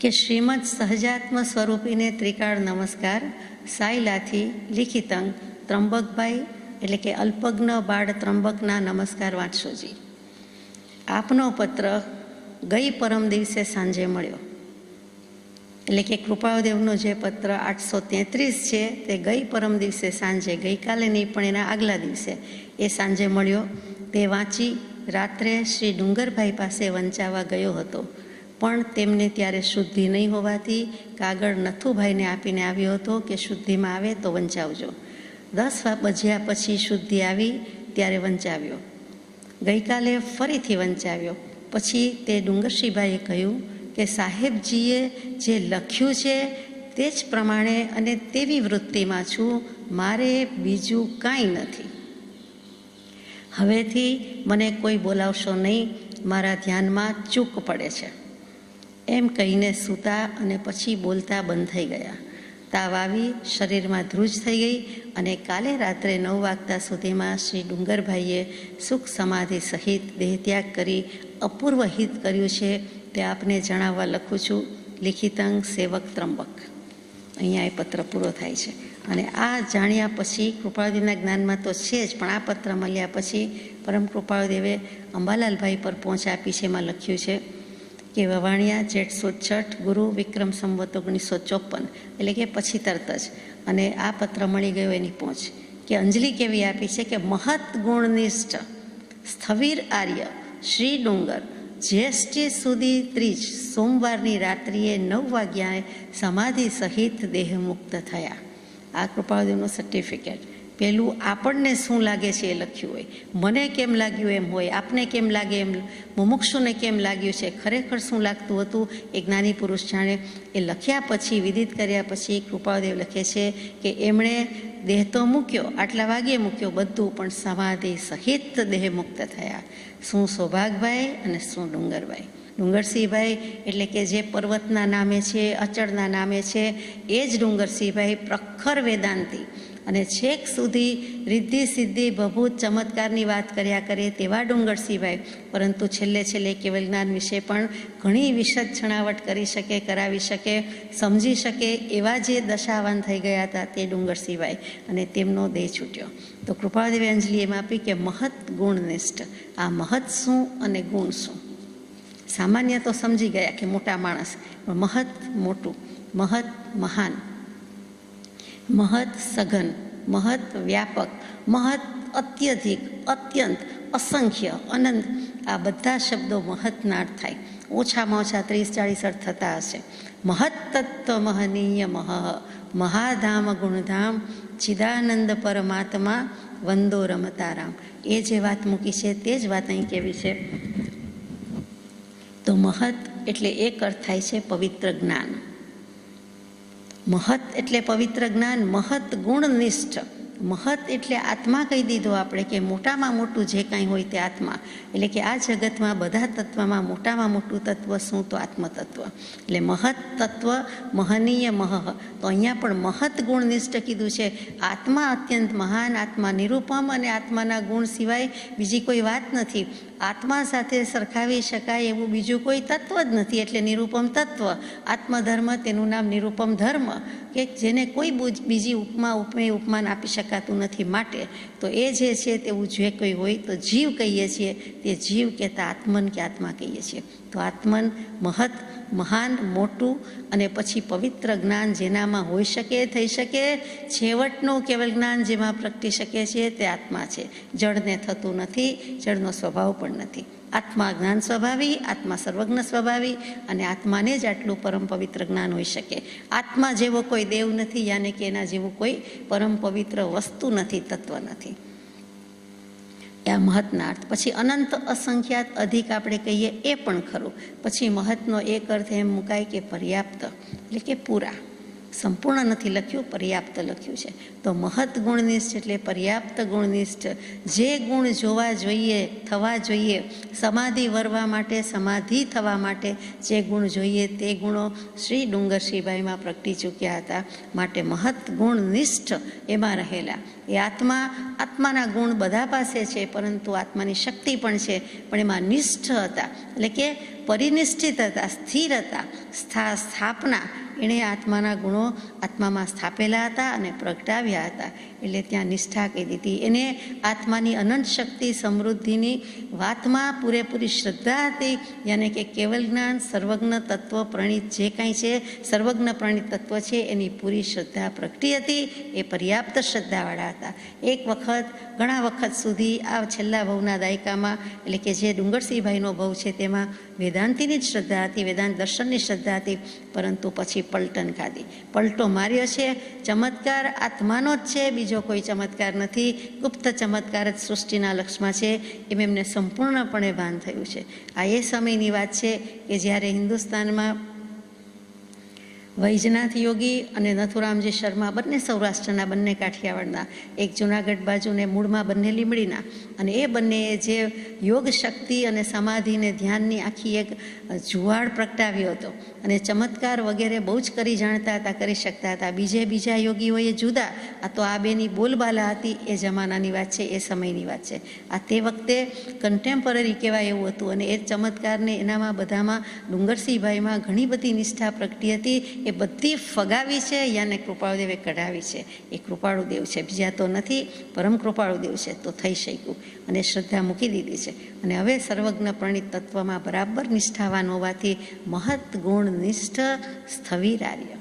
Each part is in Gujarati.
કે શ્રીમદ સહજાત્મ સ્વરૂપીને ત્રિકાળ નમસ્કાર સાયલાથી લિખિતંગ ત્રંબકભાઈ એટલે કે અલ્પજ્ઞ બાળ ત્રંબકના નમસ્કાર વાંચશોજી. આપનો પત્ર ગઈ પરમ દિવસે સાંજે મળ્યો. એટલે કે કૃપાળુદેવનો જે પત્ર 833 છે તે ગઈ પરમ દિવસે સાંજે, ગઈકાલે નહીં પણ એના આગલા દિવસે એ સાંજે મળ્યો. તે વાંચી રાત્રે શ્રી ડુંગરભાઈ પાસે વંચાવા ગયો હતો, પણ તેમને ત્યારે શુદ્ધિ નહીં હોવાથી કાગળ નથુભાઈને આપીને આવ્યો હતો કે શુદ્ધિમાં આવે તો વંચાવજો. 10 બજ્યા પછી શુદ્ધિ આવી ત્યારે વંચાવ્યો. ગઈકાલે ફરીથી વંચાવ્યો. પછી તે ડુંગરશીભાઈએ કહ્યું કે સાહેબજીએ જે લખ્યું છે તે જ પ્રમાણે અને તેવી વૃત્તિમાં છું, મારે બીજું કાંઈ નથી. હવેથી મને કોઈ બોલાવશો નહીં, મારા ધ્યાનમાં ચૂક પડે છે. એમ કહીને સૂતા અને પછી બોલતા બંધ થઈ ગયા. તાવ આવી, શરીરમાં ધ્રુજ થઈ ગઈ અને કાલે રાત્રે 9 વાગ્યા સુધીમાં શ્રી ડુંગરભાઈએ સુખ સમાધિ સહિત દેહત્યાગ કરી અપૂર્વ હિત કર્યું છે તે આપને જણાવવા લખું છું. લિખિતંગ સેવક ત્રંબક. અહીંયા એ પત્ર પૂરો થાય છે. અને આ જાણ્યા પછી કૃપાળુદેવના જ્ઞાનમાં તો છે જ, પણ આ પત્ર મળ્યા પછી પરમ કૃપાળુદેવે અંબાલાલભાઈ પર પહોંચ આપી છે. એમાં લખ્યું છે કે વવાણિયા જેઠ સુદ 6 ગુરુ વિક્રમ સંવત 1954, એટલે કે પછી તરત જ. અને આ પત્ર મળી ગયો એની પહોંચ કે અંજલિ કેવી આપી છે કે મહત ગુણનિષ્ઠ સ્થવિર આર્ય શ્રી ડુંગર જ્યેષ્ઠી સુધી 30 સોમવારની રાત્રિએ 9 વાગ્યાએ સમાધિ સહિત દેહમુક્ત થયા. આ કૃપાળુદેવનું સર્ટિફિકેટ. પહેલું આપણને શું લાગે છે એ લખ્યું હોય, મને કેમ લાગ્યું એમ હોય, આપને કેમ લાગે એમ, મુમુક્ષુને કેમ લાગ્યું છે, ખરેખર શું લાગતું હતું એ જ્ઞાની પુરુષ જાણે. એ લખ્યા પછી, વિદિત કર્યા પછી કૃપાળુદેવ લખે છે કે એમણે દેહ તો મૂક્યો, આટલા વાગ્યે મૂક્યો બધું, પણ સમાધિ સહિત દેહ મુક્ત થયા. શું સૌભાગભાઈ અને શું ડુંગરભાઈ. ડુંગરસિંહભાઈ એટલે કે જે પર્વતના નામે છે, અચળના નામે છે, એ જ ડુંગરસિંહભાઈ પ્રખર વેદાંતી અને છેક સુધી રિદ્ધિ સિદ્ધિ ભભૂત ચમત્કારની વાત કર્યા કરે તેવા ડુંગરસિંહભાઈ, પરંતુ છેલ્લે કેવલ જ્ઞાન વિશે પણ ઘણી વિશદ છણાવટ કરી શકે, કરાવી શકે, સમજી શકે એવા જે દશાવાન થઈ ગયા હતા તે ડુંગરસિંહભાઈ, અને તેમનો દેહ છૂટ્યો. તો કૃપાળુદેવે અંજલિ એમ આપી કે મહત ગુણનિષ્ઠ. આ મહત શું અને ગુણ શું? સામાન્ય તો સમજી ગયા કે મોટા માણસ, પણ મહત મોટું, મહત મહાન, મહત સઘન, મહત વ્યાપક, મહત અત્યધિક, અત્યંત, અસંખ્ય, અનંત. આ બધા શબ્દો મહતના અર્થ થાય. ઓછામાં ઓછા 30-40 અર્થ થતા હશે. મહત તત્વ મહનીય મહ, મહાધામ ગુણધામ, ચિદાનંદ પરમાત્મા, વંદો રમતારામ. એ જે વાત મૂકી છે તે જ વાત અહીં કેવી છે. તો મહત એટલે એક અર્થ થાય છે પવિત્ર જ્ઞાન. મહત એટલે પવિત્ર જ્ઞાન, મહત ગુણનિષ્ઠ. મહત એટલે આત્મા કહી દીધો આપણે કે મોટામાં મોટું જે કાંઈ હોય તે આત્મા. એટલે કે આ જગતમાં બધા તત્વમાં મોટામાં મોટું તત્વ શું? તો આત્મતત્વ. એટલે મહત તત્વ મહનીય મહ. તો અહીંયા પણ મહત ગુણનિષ્ઠ કીધું છે. આત્મા અત્યંત મહાન, આત્મા નિરૂપમ, અને આત્માના ગુણ સિવાય બીજી કોઈ વાત નથી. આત્મા સાથે સરખાવી શકાય એવું બીજું કોઈ તત્વ જ નથી, એટલે નિરૂપમ તત્વ. આત્મધર્મ, તેનું નામ નિરૂપમ ધર્મ, કે જેને કોઈ બીજી ઉપમાન આપી શકાતું નથી. માટે તો એ જે છે તેવું જે કોઈ હોય તો જીવ કહીએ છીએ, તે જીવ કહેતા આત્મન કે આત્મા કહીએ છીએ. તો આત્મન મહત, મહાન, મોટું, અને પછી પવિત્ર જ્ઞાન જેનામાં હોઈ શકે, થઈ શકે, છેવટનું કેવલ જ્ઞાન જેમાં પ્રગટી શકે છે તે આત્મા છે. જળને થતું નથી, જળનો સ્વભાવ પણ નથી. આત્મા જ્ઞાન સ્વભાવી, આત્મા સર્વજ્ઞ સ્વભાવી, અને આત્માને જ આટલું પરમ પવિત્ર જ્ઞાન હોઈ શકે. આત્મા જેવો કોઈ દેવ નથી, યાને કે એના જેવું કોઈ પરમ પવિત્ર વસ્તુ નથી, તત્વ નથી. આ મહતના અર્થ. પછી અનંત, અસંખ્યાત, અધિક આપણે કહીએ એ પણ ખરું. પછી મહતનો એક અર્થ એમ મુકાય કે પર્યાપ્ત, એટલે કે પૂરા. સંપૂર્ણ નથી લખ્યું, પર્યાપ્ત લખ્યું છે. તો મહત ગુણનિષ્ઠ એટલે પર્યાપ્ત ગુણનિષ્ઠ. જે ગુણ જોવા જોઈએ, થવા જોઈએ, સમાધિ વરવા માટે, સમાધિ થવા માટે જે ગુણ જોઈએ તે ગુણો શ્રી ડુંગરસિંહભાઈમાં પ્રગટી ચૂક્યા હતા. માટે મહત ગુણનિષ્ઠ એમાં રહેલા. એ આત્માના ગુણ બધા પાસે છે, પરંતુ આત્માની શક્તિ પણ છે, પણ એમાં નિષ્ઠ હતા. એટલે કે પરિનિષ્ઠિત હતા, સ્થિર હતા, સ્થાપના એણે આત્માના ગુણો આત્મામાં સ્થાપેલા હતા અને પ્રગટાવ્યા હતા. એટલે ત્યાં નિષ્ઠા કહી દીધી. એને આત્માની અનંત શક્તિ સમૃદ્ધિની વાતમાં પૂરેપૂરી શ્રદ્ધા હતી. યાને કે કેવલ જ્ઞાન, સર્વજ્ઞ તત્વ પ્રણીત જે કાંઈ છે, સર્વજ્ઞ પ્રણીત તત્વ છે એની પૂરી શ્રદ્ધા પ્રગટી હતી. એ પર્યાપ્ત શ્રદ્ધાવાળા હતા. એક વખત ઘણા વખત સુધી આ છેલ્લા ભવના દાયકામાં, એટલે કે જે ડુંગરસિંહભાઈનો ભવ છે તેમાં વેદાંતિની જ શ્રદ્ધા હતી, વેદાંત દર્શનની શ્રદ્ધા હતી. પરંતુ પછી પલટન ખાધી, પલટો માર્યો છે. ચમત્કાર આત્માનો જ છે, બીજો કોઈ ચમત્કાર નથી. ગુપ્ત ચમત્કાર જ સૃષ્ટિના લક્ષમાં છે એમ એમને સંપૂર્ણપણે ભાન થયું છે. આ એ સમયની વાત છે કે જ્યારે હિન્દુસ્તાનમાં વૈજનાથ યોગી અને નથુરામજી શર્મા બંને સૌરાષ્ટ્રના, બંને કાઠિયાવાડના, એક જુનાગઢ બાજુ ને મૂળમાં બંને લીમડીના, અને એ બંનેએ જે યોગ શક્તિ અને સમાધિને ધ્યાનની આખી એક જુવાળ પ્રગટાવ્યો હતો અને ચમત્કાર વગેરે બહુ જ કરી જાણતા હતા, કરી શકતા હતા. બીજા યોગીઓએ જુદા. આ તો આ બેની બોલબાલા હતી. એ જમાનાની વાત છે, એ સમયની વાત છે. આ તે વખતે કન્ટેમ્પરરી કહેવાય એવું હતું. અને એ ચમત્કારને એનામાં બધામાં ડુંગરસિંહભાઈમાં ઘણી બધી નિષ્ઠા પ્રગટી હતી. એ બધી ફગાવી છે, યાને કૃપાળુદેવે કઢાવી છે. એ કૃપાળુદેવ છે, બીજા તો નથી. પરમ કૃપાળુદેવ છે. તો થઈ શક્યું અને શ્રદ્ધા મૂકી દીધી છે. અને હવે સર્વજ્ઞ પ્રણીત તત્વમાં બરાબર નિષ્ઠાવાન હોવાથી મહત ગુણનિષ્ઠ સ્થવિર આર્ય.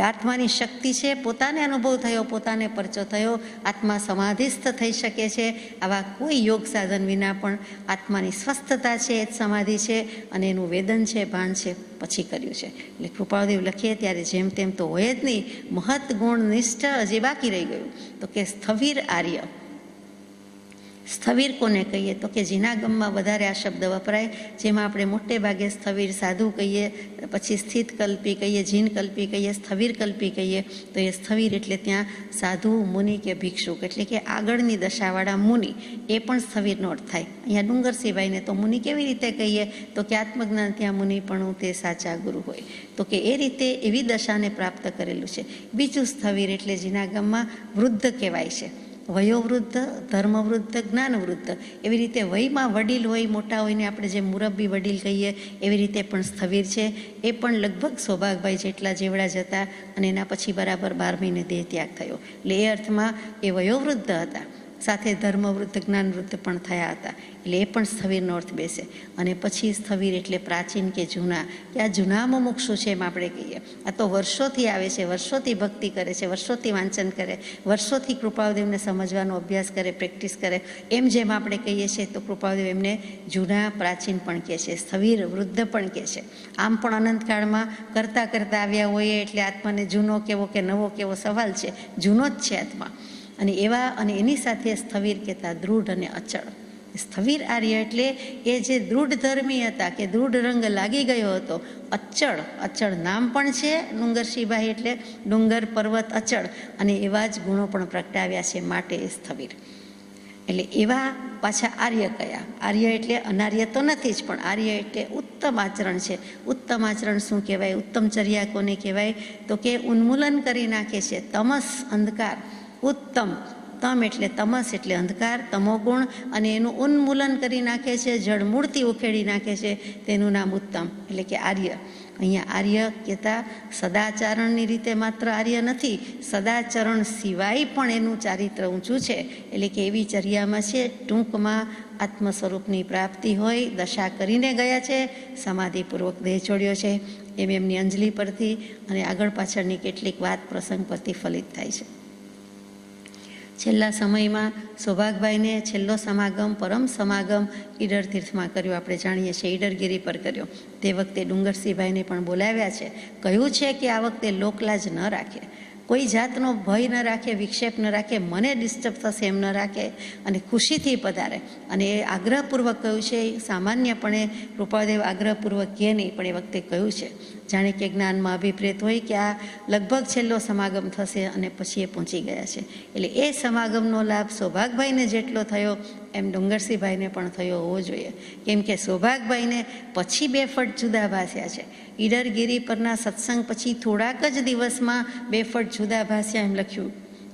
આત્માની શક્તિ છે, પોતાને અનુભવ થયો, પોતાને પરચો થયો. આત્મા સમાધિસ્થ થઈ શકે છે. આવા કોઈ યોગ સાધન વિના પણ આત્માની સ્વસ્થતા છે એ જ સમાધિ છે. અને એનું વેદન છે, ભાન છે, પછી કર્યું છે. એટલે કૃપાળુદેવ લખીએ ત્યારે જેમ તેમ તો હોય જ નહીં. મહત ગુણ નિષ્ઠ હજી બાકી રહી ગયું. તો કે સ્થવિર આર્ય. સ્થવિર કોને કહીએ? તો કે જીના ગમમાં વધારે આ શબ્દ વપરાય. જેમાં આપણે મોટે ભાગે સ્થવિર સાધુ કહીએ, પછી સ્થિત કલ્પી કહીએ, જીન કલ્પી કહીએ, સ્થવિર કલ્પી કહીએ. તો એ સ્થવિર એટલે ત્યાં સાધુ, મુનિ કે ભિક્ષુક, એટલે કે આગળની દશાવાળા મુનિ, એ પણ સ્થવિરનો અર્થ થાય. અહીંયા ડુંગરસિંહભાઈને તો મુનિ કેવી રીતે કહીએ? તો કે આત્મજ્ઞાન ત્યાં મુનિ પણ તે સાચા ગુરુ હોય. તો કે એ રીતે એવી દશાને પ્રાપ્ત કરેલું છે. બીજું સ્થવિર એટલે જીના ગમમાં વૃદ્ધ કહેવાય છે. વયોવૃદ્ધ, ધર્મવૃદ્ધ, જ્ઞાનવૃદ્ધ. એવી રીતે વયમાં વડીલ હોય, મોટા હોયને આપણે જે મુરબ્બી વડીલ કહીએ, એવી રીતે પણ સ્થવિર છે. એ પણ લગભગ સૌભાગભાઈ જેટલા જેવડા જ હતા. અને એના પછી બરાબર 12 મહિને દેહ ત્યાગ થયો. એટલે એ અર્થમાં એ વયોવૃદ્ધ હતા, સાથે ધર્મવૃદ્ધ, જ્ઞાનવૃદ્ધ પણ થયા હતા. એટલે એ પણ સ્થવિરનો અર્થ બેસે. અને પછી સ્થવિર એટલે પ્રાચીન કે જૂના, કે આ જૂના મુમુક્ષુ છે એમ આપણે કહીએ. આ તો વર્ષોથી આવે છે, વર્ષોથી ભક્તિ કરે છે, વર્ષોથી વાંચન કરે, વર્ષોથી કૃપાળુદેવને સમજવાનો અભ્યાસ કરે, પ્રેક્ટિસ કરે. એમ જેમ આપણે કહીએ છીએ તો કૃપાળુદેવ એમને જૂના, પ્રાચીન પણ કહે છે, સ્થવિર, વૃદ્ધ પણ કહે છે. આમ પણ અનંતકાળમાં કરતાં આવ્યા હોઈએ એટલે આત્માને જૂનો કેવો કે નવો કેવો સવાલ છે. જૂનો જ છે આત્મા. અને એવા, અને એની સાથે સ્થવિર કહેતા દૃઢ અને અચળ. સ્થવિર આર્ય એટલે એ જે દૃઢ ધર્મી હતા, કે દૃઢ રંગ લાગી ગયો હતો. અચળ, અચળ નામ પણ છે ડુંગરસિંહભાઈ, એટલે ડુંગર, પર્વત, અચળ. અને એવા જ ગુણો પણ પ્રગટાવ્યા છે, માટે એ સ્થવિર. એટલે એવા પાછા આર્ય કયા? આર્ય એટલે અનાર્ય તો નથી જ, પણ આર્ય એટલે ઉત્તમ આચરણ છે. ઉત્તમ આચરણ શું કહેવાય? ઉત્તમ ચર્યા કોને કહેવાય? તો કે ઉન્મૂલન કરી નાખે છે તમસ, અંધકાર. ઉત્તમ, તમ એટલે તમસ એટલે અંધકાર, તમોગુણ, અને એનું ઉન્મૂલન કરી નાખે છે, જળમૂળથી ઉખેડી નાખે છે. તેનું નામ ઉત્તમ, એટલે કે આર્ય. અહીંયા આર્ય કહેતા સદાચરણની રીતે માત્ર આર્ય નથી, સદાચરણ સિવાય પણ એનું ચારિત્ર ઊંચું છે. એટલે કે એવી ચર્યામાં છે. ટૂંકમાં આત્મ સ્વરૂપની પ્રાપ્તિ હોય, દશા કરીને ગયા છે, સમાધિપૂર્વક દેહ છોડ્યો છે. એમ એમની અંજલિ પરથી અને આગળ પાછળની કેટલીક વાત પ્રસંગ પરથી ફલિત થાય છે. છેલ્લા સમયમાં સૌભાગભાઈને છેલ્લો સમાગમ, પરમ સમાગમ ઈડર તીર્થમાં કર્યો. આપણે જાણીએ છીએ ઈડરગીરી પર કર્યો. તે વખતે ડુંગરસિંહભાઈને પણ બોલાવ્યા છે. કહ્યું છે કે આ વખતે લોકલાજ ન રાખે, કોઈ જાતનો ભય ન રાખે, વિક્ષેપ ન રાખે, મને ડિસ્ટર્બ થશે એમ ન રાખે, અને ખુશીથી પધારે. અને એ આગ્રહપૂર્વક કહ્યું છે. સામાન્યપણે કૃપાળુદેવ આગ્રહપૂર્વક કહે નહીં, પણ એ વખતે કહ્યું છે. જાણે કે જ્ઞાનમાં અભિપ્રેત હોય કે આ લગભગ છેલ્લો સમાગમ થશે, અને પછી એ પહોંચી ગયા છે. એટલે એ સમાગમનો લાભ સૌભાગભાઈને જેટલો થયો એમ ડુંગરસિંહભાઈને પણ થયો હોવો જોઈએ. કેમ કે સૌભાગભાઈને પછી 2 ફટ જુદા ભાસ્યા છે. ઈડરગીરી પરના સત્સંગ પછી થોડાક જ દિવસમાં 2 ફટ જુદા ભાસ્યા એમ લખ્યું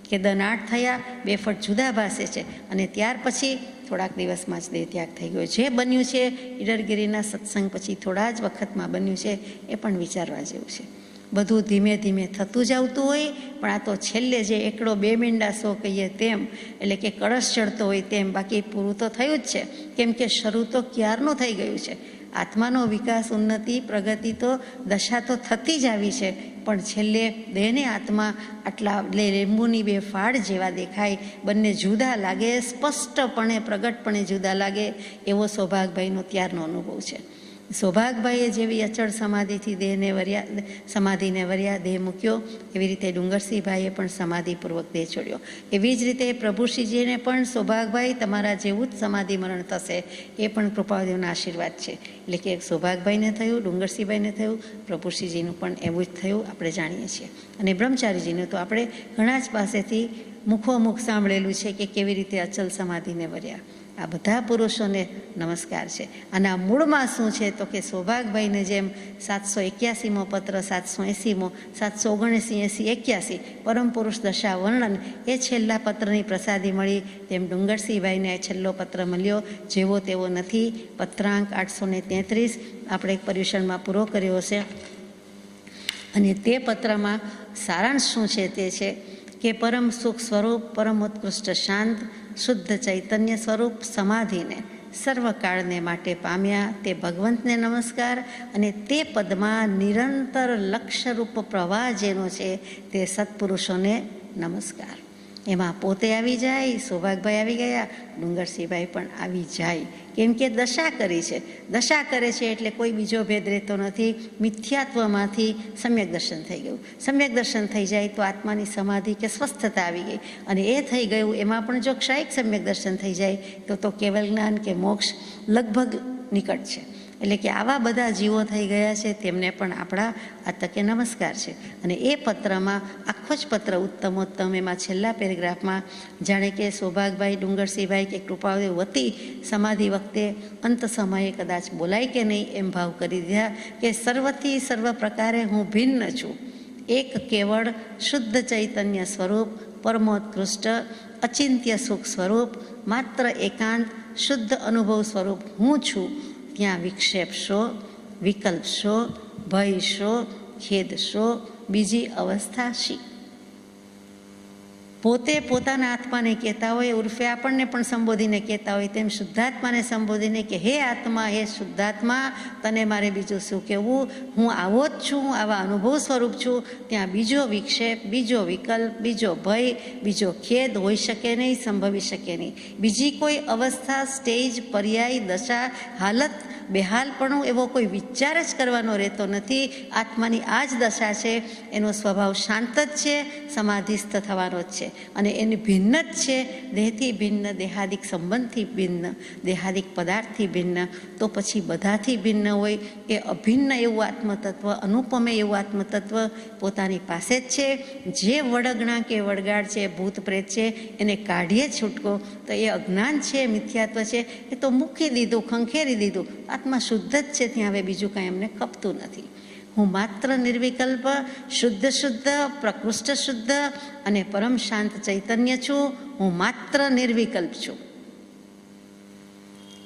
કે દનાટ થયા, 2 ફટ જુદા ભાસે છે. અને ત્યાર પછી થોડાક દિવસમાં જ દેહ ત્યાગ થઈ ગયો. જે બન્યું છે ઈડરગીરીના સત્સંગ પછી થોડા જ વખતમાં બન્યું છે, એ પણ વિચારવા જેવું છે. બધું ધીમે ધીમે થતું જ આવતું હોય, પણ આ તો છેલ્લે જે એકડો બે મીંડા સો કહીએ તેમ, એટલે કે કળશ ચડતો હોય તેમ, બાકી પૂરું તો થયું જ છે. કેમ કે શરૂ તો ક્યારનું થઈ ગયું છે. આત્માનો વિકાસ, ઉન્નતિ, પ્રગતિ તો દશા તો થતી જ આવી છે, પણ છેલ્લે દેહને આત્મા આટલા લીંબુની બે ફાડ જેવા દેખાય, બંને જુદા લાગે, સ્પષ્ટપણે પ્રગટપણે જુદા લાગે, એવો સૌભાગભાઈનો ત્યારનો અનુભવ છે. સૌભાગભાઈએ જેવી અચળ સમાધિથી સમાધિને વર્યા દેહ મૂક્યો, એવી રીતે ડુંગરસિંહભાઈએ પણ સમાધિપૂર્વક દેહ છોડ્યો. એવી જ રીતે પ્રભુશ્રીજીને પણ સૌભાગભાઈ તમારા જેવું જ સમાધિ મરણ થશે, એ પણ કૃપાદેવના આશીર્વાદ છે. એટલે કે સૌભાગભાઈને થયું, ડુંગરસિંહભાઈને થયું, પ્રભુશ્રીજીનું પણ એવું જ થયું, આપણે જાણીએ છીએ. અને બ્રહ્મચારીજીનું તો આપણે ઘણા જ પાસેથી મુખોમુખ સાંભળેલું છે કે કેવી રીતે અચલ સમાધિને વર્યા. આ બધા પુરુષોને નમસ્કાર છે. અને આ મૂળમાં શું છે તો કે સૌભાગભાઈને જેમ 781મો પત્ર, 780મો, 779, 80, 81 પરમ પુરુષ દશા વર્ણન એ છેલ્લા પત્રની પ્રસાદી મળી, તેમ ડુંગરસિંહભાઈને છેલ્લો પત્ર મળ્યો, જેવો તેવો નથી. પત્રાંક 833 આપણે એક પર્યુષણમાં પૂરો કર્યો છે. અને તે પત્રમાં સારાંશ શું છે તે છે કે પરમ સુખ સ્વરૂપ, પરમ ઉત્કૃષ્ટ શાંત શુદ્ધ ચૈતન્ય સ્વરૂપ સમાધિને સર્વકાળને માટે પામ્યા તે ભગવંતને નમસ્કાર. અને તે પદમાં નિરંતર લક્ષ્યરૂપ પ્રવાહ જેનો છે તે સત્પુરુષોને નમસ્કાર. એમાં પોતે આવી જાય, સૌભાગભાઈ આવી ગયા, ડુંગરસિંહભાઈ પણ આવી જાય. કેમ કે દશા કરી છે. દશા કરે છે એટલે કોઈ બીજો ભેદ રહેતો નથી. મિથ્યાત્વમાંથી સમ્યક દર્શન થઈ ગયું. સમ્યક દર્શન થઈ જાય તો આત્માની સમાધિ કે સ્વસ્થતા આવી ગઈ. અને એ થઈ ગયું, એમાં પણ જો ક્ષાયિક સમ્યક દર્શન થઈ જાય તો કેવલ જ્ઞાન કે મોક્ષ લગભગ નિકટ છે. એટલે કે આવા બધા જીવો થઈ ગયા છે, તેમને પણ આપણા આ તકે નમસ્કાર છે. અને એ પત્રમાં આખો જ પત્ર ઉત્તમોત્તમ, એમાં છેલ્લા પેરેગ્રાફમાં જાણે કે સૌભાગભાઈ, ડુંગરસિંહભાઈ કે કૃપાદેવ વતી સમાધિ વખતે અંત સમયે કદાચ બોલાય કે નહીં એમ ભાવ કરી દીધા કે સર્વથી સર્વ પ્રકારે હું ભિન્ન છું. એક કેવળ શુદ્ધ ચૈતન્ય સ્વરૂપ, પરમોત્કૃષ્ટ અચિંત્ય સુખ સ્વરૂપ, માત્ર એકાંત શુદ્ધ અનુભવ સ્વરૂપ હું છું. ત્યાં વિક્ષેપ શો, વિકલ્પ શો, ભય શો, ખેદ શો, બીજી અવસ્થા શી. પોતે પોતાના આત્માને કહેતા હોય, ઉર્ફે આપણને પણ સંબોધીને કહેતા હોય, તેમ શુદ્ધાત્માને સંબોધીને કે હે આત્મા, હે શુદ્ધાત્મા, તને મારે બીજું શું કહેવું, હું આવો જ છું, આવા અનુભવ સ્વરૂપ છું. ત્યાં બીજો વિક્ષેપ, બીજો વિકલ્પ, બીજો ભય, બીજો ખેદ હોઈ શકે નહીં, સંભવી શકે નહીં. બીજી કોઈ અવસ્થા, સ્ટેજ, પર્યાય, દશા, હાલત, બેહાલપણું એવો કોઈ વિચાર જ કરવાનો રહેતો નથી. આત્માની આ જ દશા છે. એનો સ્વભાવ શાંત જ છે, સમાધિસ્થ થવાનો જ છે. અને એની ભિન્ન જ છે, દેહથી ભિન્ન, દેહાદિક સંબંધથી ભિન્ન, દેહાદિક પદાર્થથી ભિન્ન. તો પછી બધાથી ભિન્ન હોય એ અભિન્ન એવું આત્મતત્વ, અનુપમે એવું આત્મતત્વ પોતાની પાસે જ છે. જે વડગણા કે વડગાડ છે, ભૂત પ્રેત છે, એને કાઢીએ છૂટકો તો એ અજ્ઞાન છે, મિથ્યાત્વ છે, એ તો મૂકી દીધું, ખંખેરી દીધું. આત્મા શુદ્ધ જ છે, ત્યાં હવે બીજું કાંઈ એમને ખપતું નથી. હું માત્ર નિર્વિકલ્પ, શુદ્ધ, પ્રકૃષ્ટ શુદ્ધ અને પરમ શાંત ચૈતન્ય છું. હું માત્ર નિર્વિકલ્પ છું.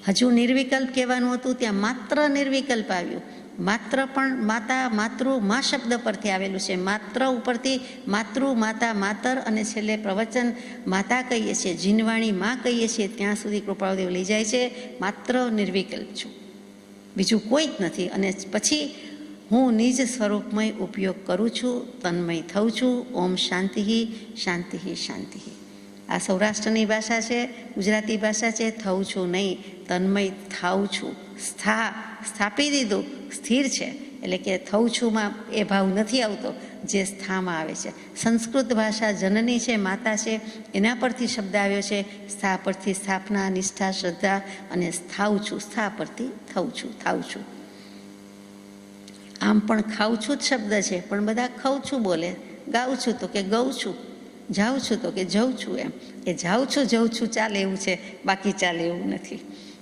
હજુ નિર્વિકલ્પ કહેવાનું હતું, ત્યાં માત્ર નિર્વિકલ્પ આવ્યું. માત્ર પણ મા શબ્દ પરથી આવેલું છે. માત્ર ઉપરથી માતૃ, માતા, માતર અને છેલ્લે પ્રવચન માતા કહીએ છીએ, જીનવાણી માં કહીએ છીએ, ત્યાં સુધી કૃપાળુદેવ લઈ જાય છે. માત્ર નિર્વિકલ્પ છું, બીજું કોઈ જ નથી. અને પછી હું નિજ સ્વરૂપમય ઉપયોગ કરું છું, તન્મય થઉં છું. ઓમ શાંતિ, શાંતિ, શાંતિ. આ સૌરાષ્ટ્રની ભાષા છે, ગુજરાતી ભાષા છે. થઉં છું નહીં, તન્મય થાઉં છું. સ્થાપી દીધું, સ્થિર છે. એટલે કે થઉં છુંમાં એ ભાવ નથી આવતો જે સ્થામાં આવે છે. સંસ્કૃત ભાષા જનની છે, માતા છે, એના પરથી શબ્દ આવ્યો છે. સ્થા પરથી સ્થાપના, નિષ્ઠા, શ્રદ્ધા, અને સ્થાઉં છું, સ્થા પરથી થઉં છું, થાઉં છું. આમ પણ ખાઉં છું જ શબ્દ છે, પણ બધા ખાઉં છું બોલે. ગાઉં છું તો કે ગઉં છું, જાઉં છું તો કે જઉં છું. એમ એ જાઉં છું, જઉં છું ચાલે એવું છે, બાકી ચાલે એવું નથી.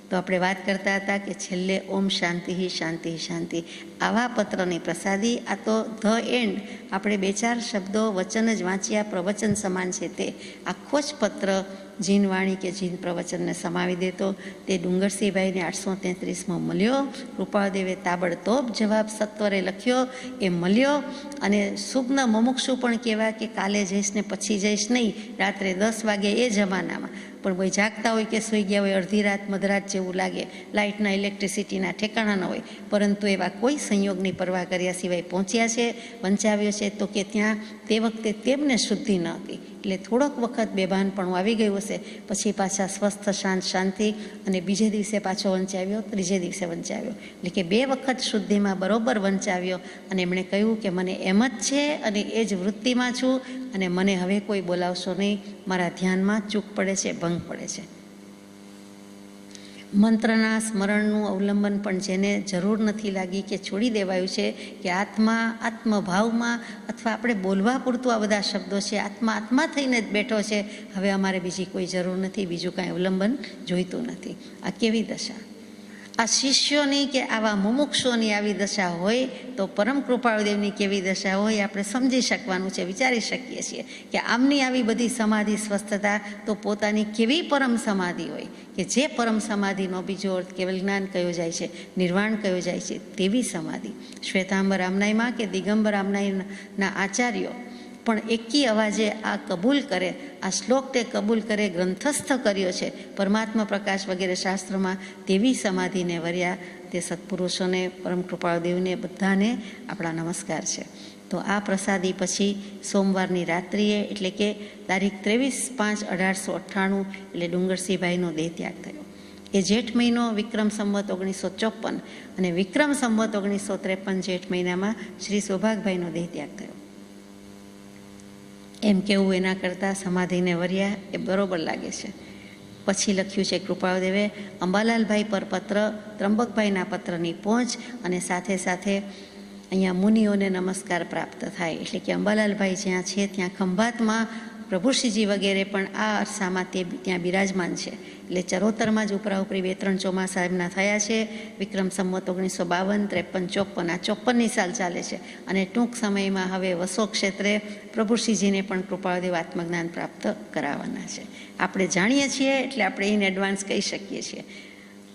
તો આપણે વાત કરતા હતા કે છેલ્લે ઓમ શાંતિ, શાંતિ, શાંતિ. આવા પત્રની પ્રસાદી. આ તો ધ એન્ડ, આપણે 2-4 શબ્દો વચન જ વાંચ્યા, પ્રવચન સમાન છે તે. આખો જ પત્ર જીનવાણી કે જીન પ્રવચનને સમાવી દેતો. તે ડુંગરસિંહભાઈને 833માં મળ્યો. કૃપાળદેવે તાબડતોબ જવાબ સત્વરે લખ્યો, એ મળ્યો. અને સુગ્ન મુમુક્ષુ પણ કહેવા કે કાલે જઈશ ને પછી જઈશ નહીં, રાત્રે 10 વાગે એ જમાનામાં. પણ કોઈ જાગતા હોય કે સૂઈ ગયા હોય, અડધી રાત મધરાત જેવું લાગે, લાઇટના ઇલેક્ટ્રિસિટીના ઠેકાણા ન હોય, પરંતુ એવા કોઈ સંયોગની પરવા કર્યા સિવાય પહોંચ્યા છે, વંચાવ્યો છે. તો કે ત્યાં તે વખતે તેમને શુદ્ધિ ન હતી, એટલે થોડોક વખત બેભાનપણું આવી ગયું હશે. પછી પાછા સ્વસ્થ શાંતિ, અને બીજે દિવસે પાછો વંચાવ્યો, ત્રીજે દિવસે વંચાવ્યો. એટલે કે 2 વખત શુદ્ધિમાં બરોબર વંચાવ્યો. અને એમણે કહ્યું કે મને એમ જ છે અને એ જ વૃત્તિમાં છું, અને મને હવે કોઈ બોલાવશો નહીં, મારા ધ્યાનમાં ચૂક પડે છે, ભંગ પડે છે. મંત્રના સ્મરણનું અવલંબન પણ જેને જરૂર નથી લાગી કે છોડી દેવાયું છે, કે આત્મભાવમાં અથવા આપણે બોલવા પૂરતું આ બધા શબ્દો છે, આત્મા થઈને જ બેઠો છે, હવે અમારે બીજી કોઈ જરૂર નથી, બીજું કાંઈ અવલંબન જોઈતું નથી. આ કેવી દશા! આ શિષ્યોની કે આવા મુમુક્ષોની આવી દશા હોય તો પરમ કૃપાળુદેવની કેવી દશા હોય આપણે સમજી શકવાનું છે, વિચારી શકીએ છીએ કે આમની આવી બધી સમાધિ સ્વસ્થતા તો પોતાની કેવી પરમ સમાધિ હોય, કે જે પરમ સમાધિનો બીજો અર્થ કેવલ જ્ઞાન કયો જાય છે, નિર્વાણ કયો જાય છે, તેવી સમાધિ. શ્વેતાંબર આમનાઈમાં કે દિગંબર આમનાઈના આચાર્યો પણ એકી અવાજે આ કબૂલ કરે, આ શ્લોક તે કબૂલ કરે, ગ્રંથસ્થ કર્યો છે પરમાત્મા પ્રકાશ વગેરે શાસ્ત્રોમાં, તેવી સમાધિને વર્યા તે સત્પુરુષોને, પરમ કૃપાળુદેવને બધાને આપણા નમસ્કાર છે. તો આ પ્રસાદી પછી સોમવારની રાત્રિએ, એટલે કે તારીખ 23/5/1898, એટલે ડુંગરસિંહભાઈનો દેહ ત્યાગ થયો. એ જેઠ મહિનો વિક્રમ સંવત 1954 અને વિક્રમ સંવત 1953 જેઠ મહિનામાં શ્રી સૌભાગભાઈનો દેહ ત્યાગ થયો. એમ કેવું એના કરતાં સમાધિને વર્યા એ બરોબર લાગે છે. પછી લખ્યું છે કૃપાળુદેવે અંબાલાલભાઈ પર પત્ર, ત્રંબકભાઈના પત્રની પહોંચ, અને સાથે સાથે અહીંયા મુનિઓને નમસ્કાર પ્રાપ્ત થાય. એટલે કે અંબાલાલભાઈ જ્યાં છે ત્યાં ખંભાતમાં પ્રભુશ્રીજી વગેરે પણ આ અરસામાં ત્યાં બિરાજમાન છે. એટલે ચરોતરમાં જ ઉપરાઉપરી 2-3 ચોમાસા એમના થયા છે. વિક્રમ સંવત 1952, 53, 54, આ 54ની સાલ ચાલે છે. અને ટૂંક સમયમાં હવે વસો ક્ષેત્રે પ્રભુશ્રીજીને પણ કૃપાળુદેવ આત્મજ્ઞાન પ્રાપ્ત કરાવવાના છે. આપણે જાણીએ છીએ એટલે આપણે ઇન એડવાન્સ કહી શકીએ છીએ.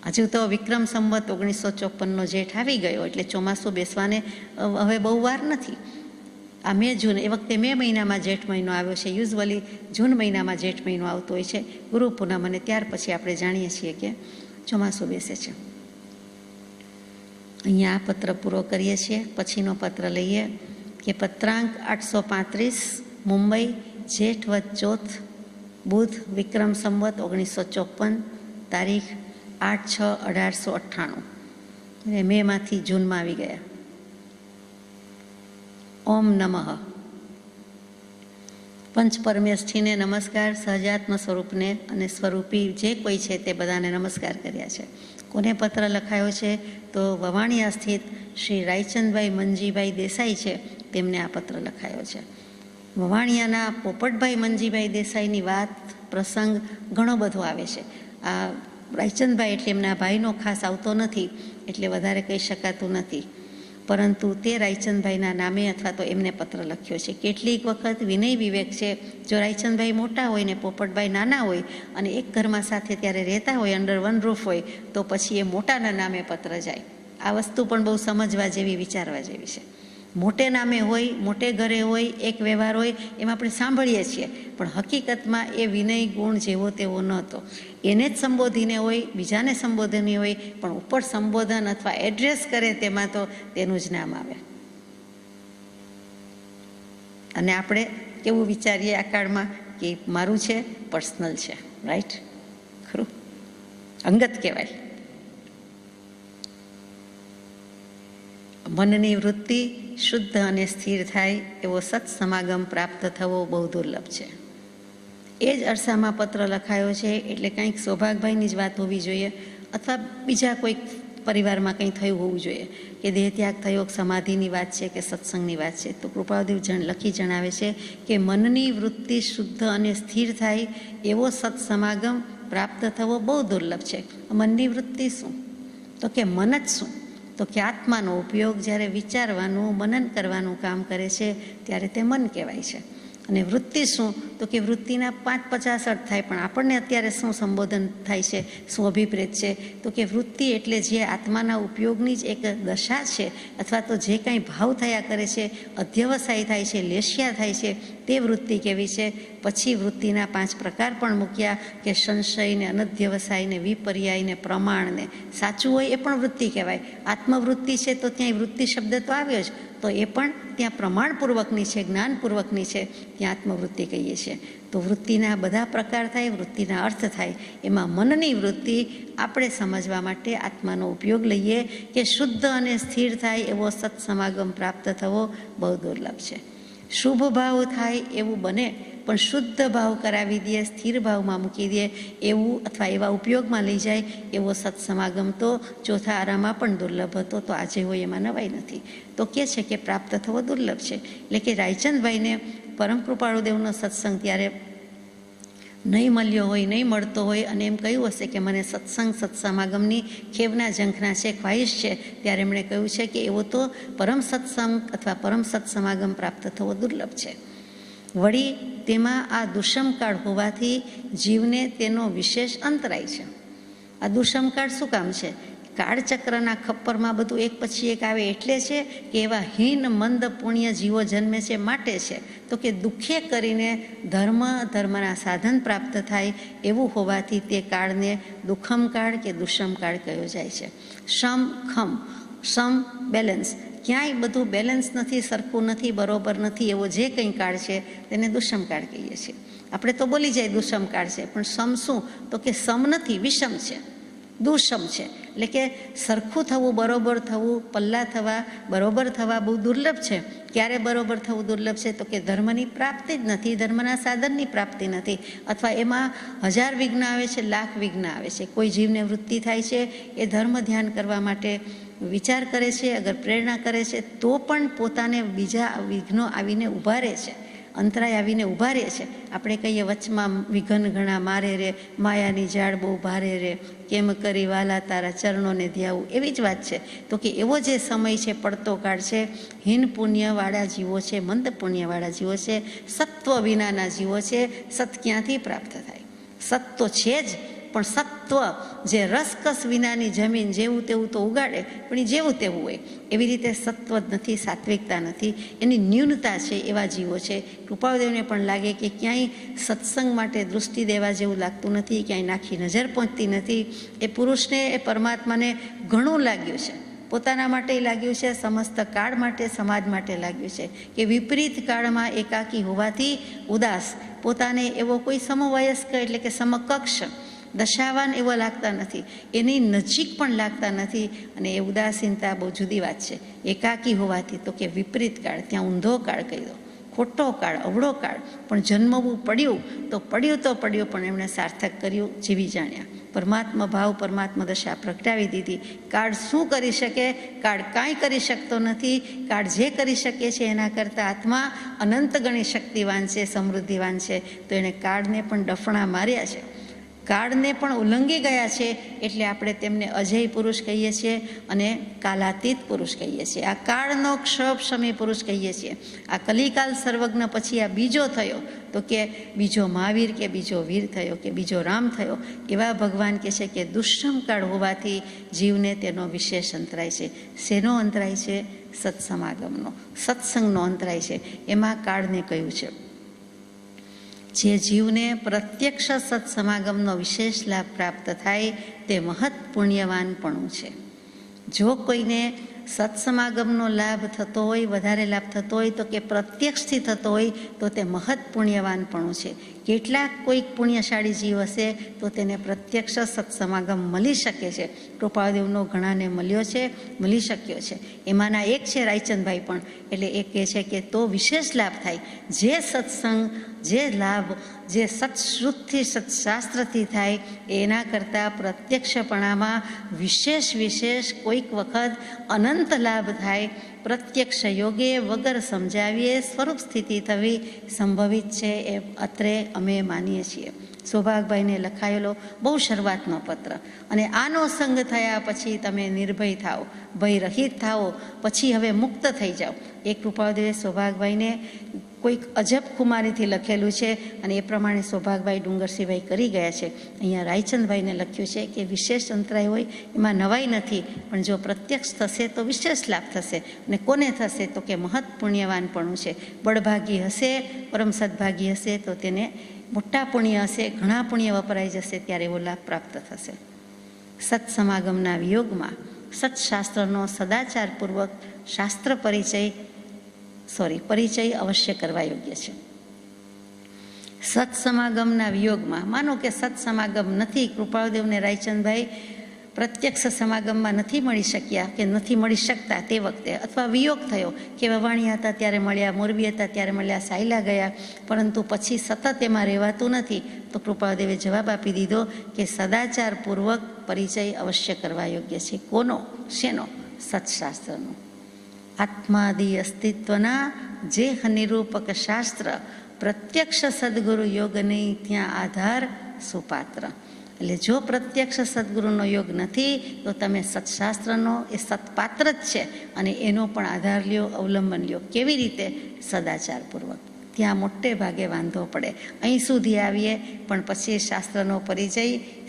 હજુ તો વિક્રમ સંવત 1954નો જેઠ આવી ગયો, એટલે ચોમાસું બેસવાને હવે બહુ વાર નથી. આ જૂન, એ વખતે મે મહિનામાં જેઠ મહિનો આવ્યો છે. યુઝવલી જૂન મહિનામાં જેઠ મહિનો આવતો હોય છે, ગુરુ પૂનમ, અને ત્યાર પછી આપણે જાણીએ છીએ કે ચોમાસું બેસે છે. અહીંયા આ પત્ર પૂરો કરીએ છીએ. પછીનો પત્ર લઈએ કે પત્રાંક 835, મુંબઈ, જેઠ વદ ચોથ, બુધ, વિક્રમ સંવત 1954, તારીખ 8/6/1898. મેમાંથી જૂનમાં આવી ગયા. ઓમ નમઃ. પંચ પરમેષ્ઠીને નમસ્કાર, સહજાત્મ સ્વરૂપને અને સ્વરૂપી જે કોઈ છે તે બધાને નમસ્કાર કર્યા છે. કોને પત્ર લખાયો છે તો વવાણિયા સ્થિત શ્રી રાયચંદભાઈ મનજીભાઈ દેસાઈ છે, તેમને આ પત્ર લખાયો છે. વવાણિયાના પોપટભાઈ મનજીભાઈ દેસાઈની વાત, પ્રસંગ ઘણો બધો આવે છે. આ રાયચંદભાઈ એટલે એમના ભાઈનો ખાસ આવતો નથી, એટલે વધારે કહી શકાતું નથી, પરંતુ તે રાયચંદભાઈના નામે અથવા તો એમને પત્ર લખ્યો છે. કેટલીક વખત વિનય વિવેક છે, જો રાયચંદભાઈ મોટા હોય ને પોપટભાઈ નાના હોય અને એક ઘરમાં સાથે ત્યારે રહેતા હોય, અંડર વન રૂફ હોય, તો પછી એ મોટાના નામે પત્ર જાય. આ વસ્તુ પણ બહુ સમજવા જેવી, વિચારવા જેવી છે. મોટે નામે હોય, મોટે ઘરે હોય, એક વ્યવહાર હોય, એમ આપણે સાંભળીએ છીએ, પણ હકીકતમાં એ વિનય ગુણ જેવો તેવો નહોતો. એને જ સંબોધીને હોય, બીજાને સંબોધની હોય, પણ ઉપર સંબોધન અથવા એડ્રેસ કરે તેમાં તો તેનું જ નામ આવે. અને આપણે કેવું વિચારીએ આ કાળમાં કે મારું છે, પર્સનલ છે, રાઈટ? ખરું, અંગત કહેવાય. મનની વૃત્તિ શુદ્ધ અને સ્થિર થાય એવો સત્સમાગમ પ્રાપ્ત થવો બહુ દુર્લભ છે. એ જ અરસામાં પત્ર લખાયો છે, એટલે કંઈક સૌભાગભાઈની જ વાત હોવી જોઈએ, અથવા બીજા કોઈક પરિવારમાં કંઈ થયું હોવું જોઈએ કે દેહત્યાગ થયો, સમાધિની વાત છે કે સત્સંગની વાત છે. તો કૃપાળુદેવ લખી જણાવે છે કે મનની વૃત્તિ શુદ્ધ અને સ્થિર થાય એવો સત્સમાગમ પ્રાપ્ત થવો બહુ દુર્લભ છે. મનની વૃત્તિ શું? તો કે મન જ શું? તો કે આત્માનો ઉપયોગ જ્યારે વિચારવાનું મનન કરવાનું કામ કરે છે ત્યારે તે મન કહેવાય છે. અને વૃત્તિ શું? તો કે વૃત્તિના 50 અર્થ થાય, પણ આપણને અત્યારે શું સંબોધન થાય છે, શું અભિપ્રેત છે? તો કે વૃત્તિ એટલે જે આત્માના ઉપયોગની જ એક દશા છે, અથવા તો જે કાંઈ ભાવ થયા કરે છે, અધ્યવસાય થાય છે, લેશિયા થાય છે, તે વૃત્તિ કેવી છે. પછી વૃત્તિના 5 પ્રકાર પણ મૂક્યા કે સંશયને, અનધ્યવસાયને, વિપર્યાયને, પ્રમાણને. સાચું હોય એ પણ વૃત્તિ કહેવાય. આત્મવૃત્તિ છે તો ત્યાં વૃત્તિ શબ્દ તો આવ્યો જ, તો એ પણ ત્યાં પ્રમાણપૂર્વકની છે, જ્ઞાનપૂર્વકની છે, ત્યાં આત્મવૃત્તિ કહીએ છીએ. તો વૃત્તિના બધા પ્રકાર થાય, વૃત્તિના અર્થ થાય. એમાં મનની વૃત્તિ આપણે સમજવા માટે આત્માનો ઉપયોગ લઈએ કે શુદ્ધ અને સ્થિર થાય એવો સત્સમાગમ પ્રાપ્ત થવો બહુ દુર્લભ છે. શુભ ભાવ થાય એવું બને, પણ શુદ્ધ ભાવ કરાવી દે, સ્થિર ભાવમાં મૂકી દે એવું, અથવા એવા ઉપયોગમાં લઈ જાય એવો સત્સમાગમ તો ચોથા આરામાં પણ દુર્લભ હતો, તો આજે હોય એમાં નવાઈ નથી. તો કહે છે કે પ્રાપ્ત થવો દુર્લભ છે. એટલે કે રાયચંદભાઈને પરમ કૃપાળુદેવનો સત્સંગ ત્યારે નહીં મળ્યો હોય, નહીં મળતો હોય, અને એમ કહ્યું હશે કે મને સત્સમાગમની ખેવના ઝંખના છે, ખ્વાહિશ છે, ત્યારે એમણે કહ્યું છે કે એવો તો પરમ સત્સંગ અથવા પરમ સત્સમાગમ પ્રાપ્ત થવો દુર્લભ છે. વળી તેમાં આ દુષ્મકાળ હોવાથી જીવને તેનો વિશેષ અંતરાય છે. આ દુષ્મકાળ શું કામ છે? કાળચક્રના ખપ્પરમાં બધું એક પછી એક આવે એટલે છે કે એવા હીન મંદ પુણ્ય જીવો જન્મે છે માટે છે. તો કે દુઃખે કરીને ધર્મના સાધન પ્રાપ્ત થાય એવું હોવાથી તે કાળને દુઃખમ કાળ કે દુષ્મ કાળ કહ્યો જાય છે. સમ બેલેન્સ, ક્યાંય બધું બેલેન્સ નથી, સરખું નથી, બરોબર નથી, એવો જે કંઈ કાળ છે તેને દુષ્મ કાળ કહીએ છીએ. આપણે તો બોલી જાય દુષ્મ કાળ છે, પણ સમ શું? તો કે સમ નથી, વિષમ છે, દુષમ છે. એટલે કે સરખું થવું, બરોબર થવું, પલ્લા થવા, બરોબર થવા બહુ દુર્લભ છે. ક્યારે બરોબર થવું દુર્લભ છે? તો કે ધર્મની પ્રાપ્તિ જ નથી, ધર્મના સાધનની પ્રાપ્તિ નથી, અથવા એમાં 1000 વિઘ્ન આવે છે, લાખ વિઘ્ન આવે છે. કોઈ જીવને વૃત્તિ થાય છે એ ધર્મ ધ્યાન કરવા માટે વિચાર કરે છે, અગર પ્રેરણા કરે છે, તો પણ પોતાને બીજા વિઘ્નો આવીને ઊભા રહે છે, અંતરાય આવીને ઊભા રહે છે. આપણે કહીએ વચમાં વિઘન ઘણા મારે રે, માયાની જાળ બહુ ભારે રે, કેમ કરી વાલા તારા ચરણોને ધ્યાવું, એવી જ વાત છે. તો કે એવો જે સમય છે, પડતો કાળ છે, હીન પુણ્યવાળા જીવો છે, મંદ પુણ્યવાળા જીવો છે, સત્વ વિનાના જીવો છે. સત ક્યાંથી પ્રાપ્ત થાય? સત તો છે જ, પણ સત્વ જે રસકસ વિનાની જમીન જેવું તેવું તો ઉગાડે, પણ એ જેવું તેવું હોય. એવી રીતે સત્વ જ નથી, સાત્વિકતા નથી, એની ન્યૂનતા છે, એવા જીવો છે. કૃપાળુદેવને પણ લાગે કે ક્યાંય સત્સંગ માટે દૃષ્ટિ દેવા જેવું લાગતું નથી, ક્યાંય નાખી નજર પહોંચતી નથી. એ પુરુષને, એ પરમાત્માને ઘણું લાગ્યું છે, પોતાના માટે લાગ્યું છે, સમસ્ત કાળ માટે, સમાજ માટે લાગ્યું છે કે વિપરીત કાળમાં એકાકી હોવાથી ઉદાસ, પોતાને એવો કોઈ સમવયસ્ક એટલે કે સમકક્ષ દશાવાન એવો લાગતા નથી, એની નજીક પણ લાગતા નથી. અને એ ઉદાસીનતા બહુ જુદી વાત છે. એકાકી હોવાથી, તો કે વિપરીત કાળ, ત્યાં ઊંધો કાળ કહી દો, ખોટો કાળ, અવળો કાળ. પણ જન્મવું પડ્યું તો પડ્યું, પણ એમણે સાર્થક કર્યું, જીવી જાણ્યા, પરમાત્મા ભાવ, પરમાત્મા દશા પ્રગટાવી દીધી. કાળ શું કરી શકે? કાળ કાંઈ કરી શકતો નથી. કાળ જે કરી શકે છે એના કરતાં આત્મા અનંત ગણી શક્તિવાન છે, સમૃદ્ધિવાન છે. તો એણે કાળને પણ ડફણા માર્યા છે, કાળને પણ ઉલ્લંઘી ગયા છે. એટલે આપણે તેમને અજય પુરુષ કહીએ છીએ અને કાલાતીત પુરુષ કહીએ છીએ. આ કાળનો ક્ષમય પુરુષ કહીએ છીએ. આ કલિકાલ સર્વજ્ઞ પછી આ બીજો થયો, તો કે બીજો મહાવીર કે બીજો વીર થયો કે બીજો રામ થયો. એવા ભગવાન કહે છે કે દુષ્મ કાળ હોવાથી જીવને તેનો વિશેષ અંતરાય છે. શેનો અંતરાય છે? સત્સમાગમનો, સત્સંગનો અંતરાય છે. એમાં કાળને કહ્યું છે જે જીવને પ્રત્યક્ષ સત્સમાગમનો વિશેષ લાભ પ્રાપ્ત થાય તે મહત પુણ્યવાનપણું છે. જો કોઈને સત્સમાગમનો લાભ થતો હોય, વધારે લાભ થતો હોય, તો કે પ્રત્યક્ષથી થતો હોય, તો તે મહત પુણ્યવાનપણું છે. કેટલાક કોઈક પુણ્યશાળી જીવ હશે તો તેને પ્રત્યક્ષ સત્સમાગમ મળી શકે છે. કૃપાળુદેવનો ઘણાને મળ્યો છે, મળી શક્યો છે. એમાંના એક છે રાયચંદભાઈ પણ. એટલે એ કહે છે કે તો વિશેષ લાભ થાય. જે સત્સંગ, જે લાભ, જે સત્શ્રુતથી, સત્શાસ્ત્રથી થાય એના કરતાં પ્રત્યક્ષપણામાં વિશેષ કોઈક વખત અનંત લાભ થાય. પ્રત્યક્ષ યોગે વગર સમજાવીએ સ્વરૂપ સ્થિતિ થવી સંભવિત છે, એ અત્રે અમે માનીએ છીએ. સૌભાગભાઈને લખાયેલો બહુ શરૂઆતનો પત્ર. અને આનો સંગ થયા પછી તમે નિર્ભય થાઓ, ભય રહિત થાઓ, પછી હવે મુક્ત થઈ જાઓ. એ કૃપાળુદેવે સૌભાગભાઈને કોઈક અજબ કુમારીથી લખેલું છે અને એ પ્રમાણે સૌભાગભાઈ ડુંગરસિંહભાઈ કરી ગયા છે. અહીંયા રાયચંદભાઈને લખ્યું છે કે વિશેષ અંતરાય હોય એમાં નવાઈ નથી, પણ જો પ્રત્યક્ષ થશે તો વિશેષ લાભ થશે. અને કોને થશે તો કે મહત પુણ્યવાનપણું છે. બળભાગી હશે, પરમ સદભાગી હશે તો તેને મોટા પુણ્ય હશે, ઘણા પુણ્ય વપરાઈ જશે ત્યારે એવો લાભ પ્રાપ્ત થશે. સત્સમાગમના વિયોગમાં સત્શાસ્ત્રનો સદાચારપૂર્વક શાસ્ત્ર પરિચય અવશ્ય કરવા યોગ્ય છે. સત્સમાગમના વિયોગમાં, માનો કે સત્સમાગમ નથી, કૃપાળુદેવને રાયચંદભાઈ પ્રત્યક્ષ સમાગમમાં નથી મળી શક્યા કે નથી મળી શકતા તે વખતે, અથવા વિયોગ થયો કે વવાણિયા હતા ત્યારે મળ્યા, મોરબી હતા ત્યારે મળ્યા, સાયલા ગયા, પરંતુ પછી સતત એમાં રહેવાતું નથી, તો કૃપાળુદેવે જવાબ આપી દીધો કે સદાચારપૂર્વક પરિચય અવશ્ય કરવા યોગ્ય છે. કોનો? શેનો? સત્શાસ્ત્રનો. આત્માદિ અસ્તિત્વના જે નિરૂપક શાસ્ત્ર, પ્રત્યક્ષ સદગુરુ યોગની ત્યાં આધાર સુપાત્ર. એટલે જો પ્રત્યક્ષ સદગુરુનો યોગ નથી તો તમે સત્શાસ્ત્રનો એ સત્પાત્ર જ છે અને એનો પણ આધાર લ્યો, અવલંબન લ્યો. કેવી રીતે? સદાચારપૂર્વક. ત્યાં મોટે ભાગે વાંધો પડે. અહીં સુધી આવીએ પણ પછી શાસ્ત્રનો પરિચય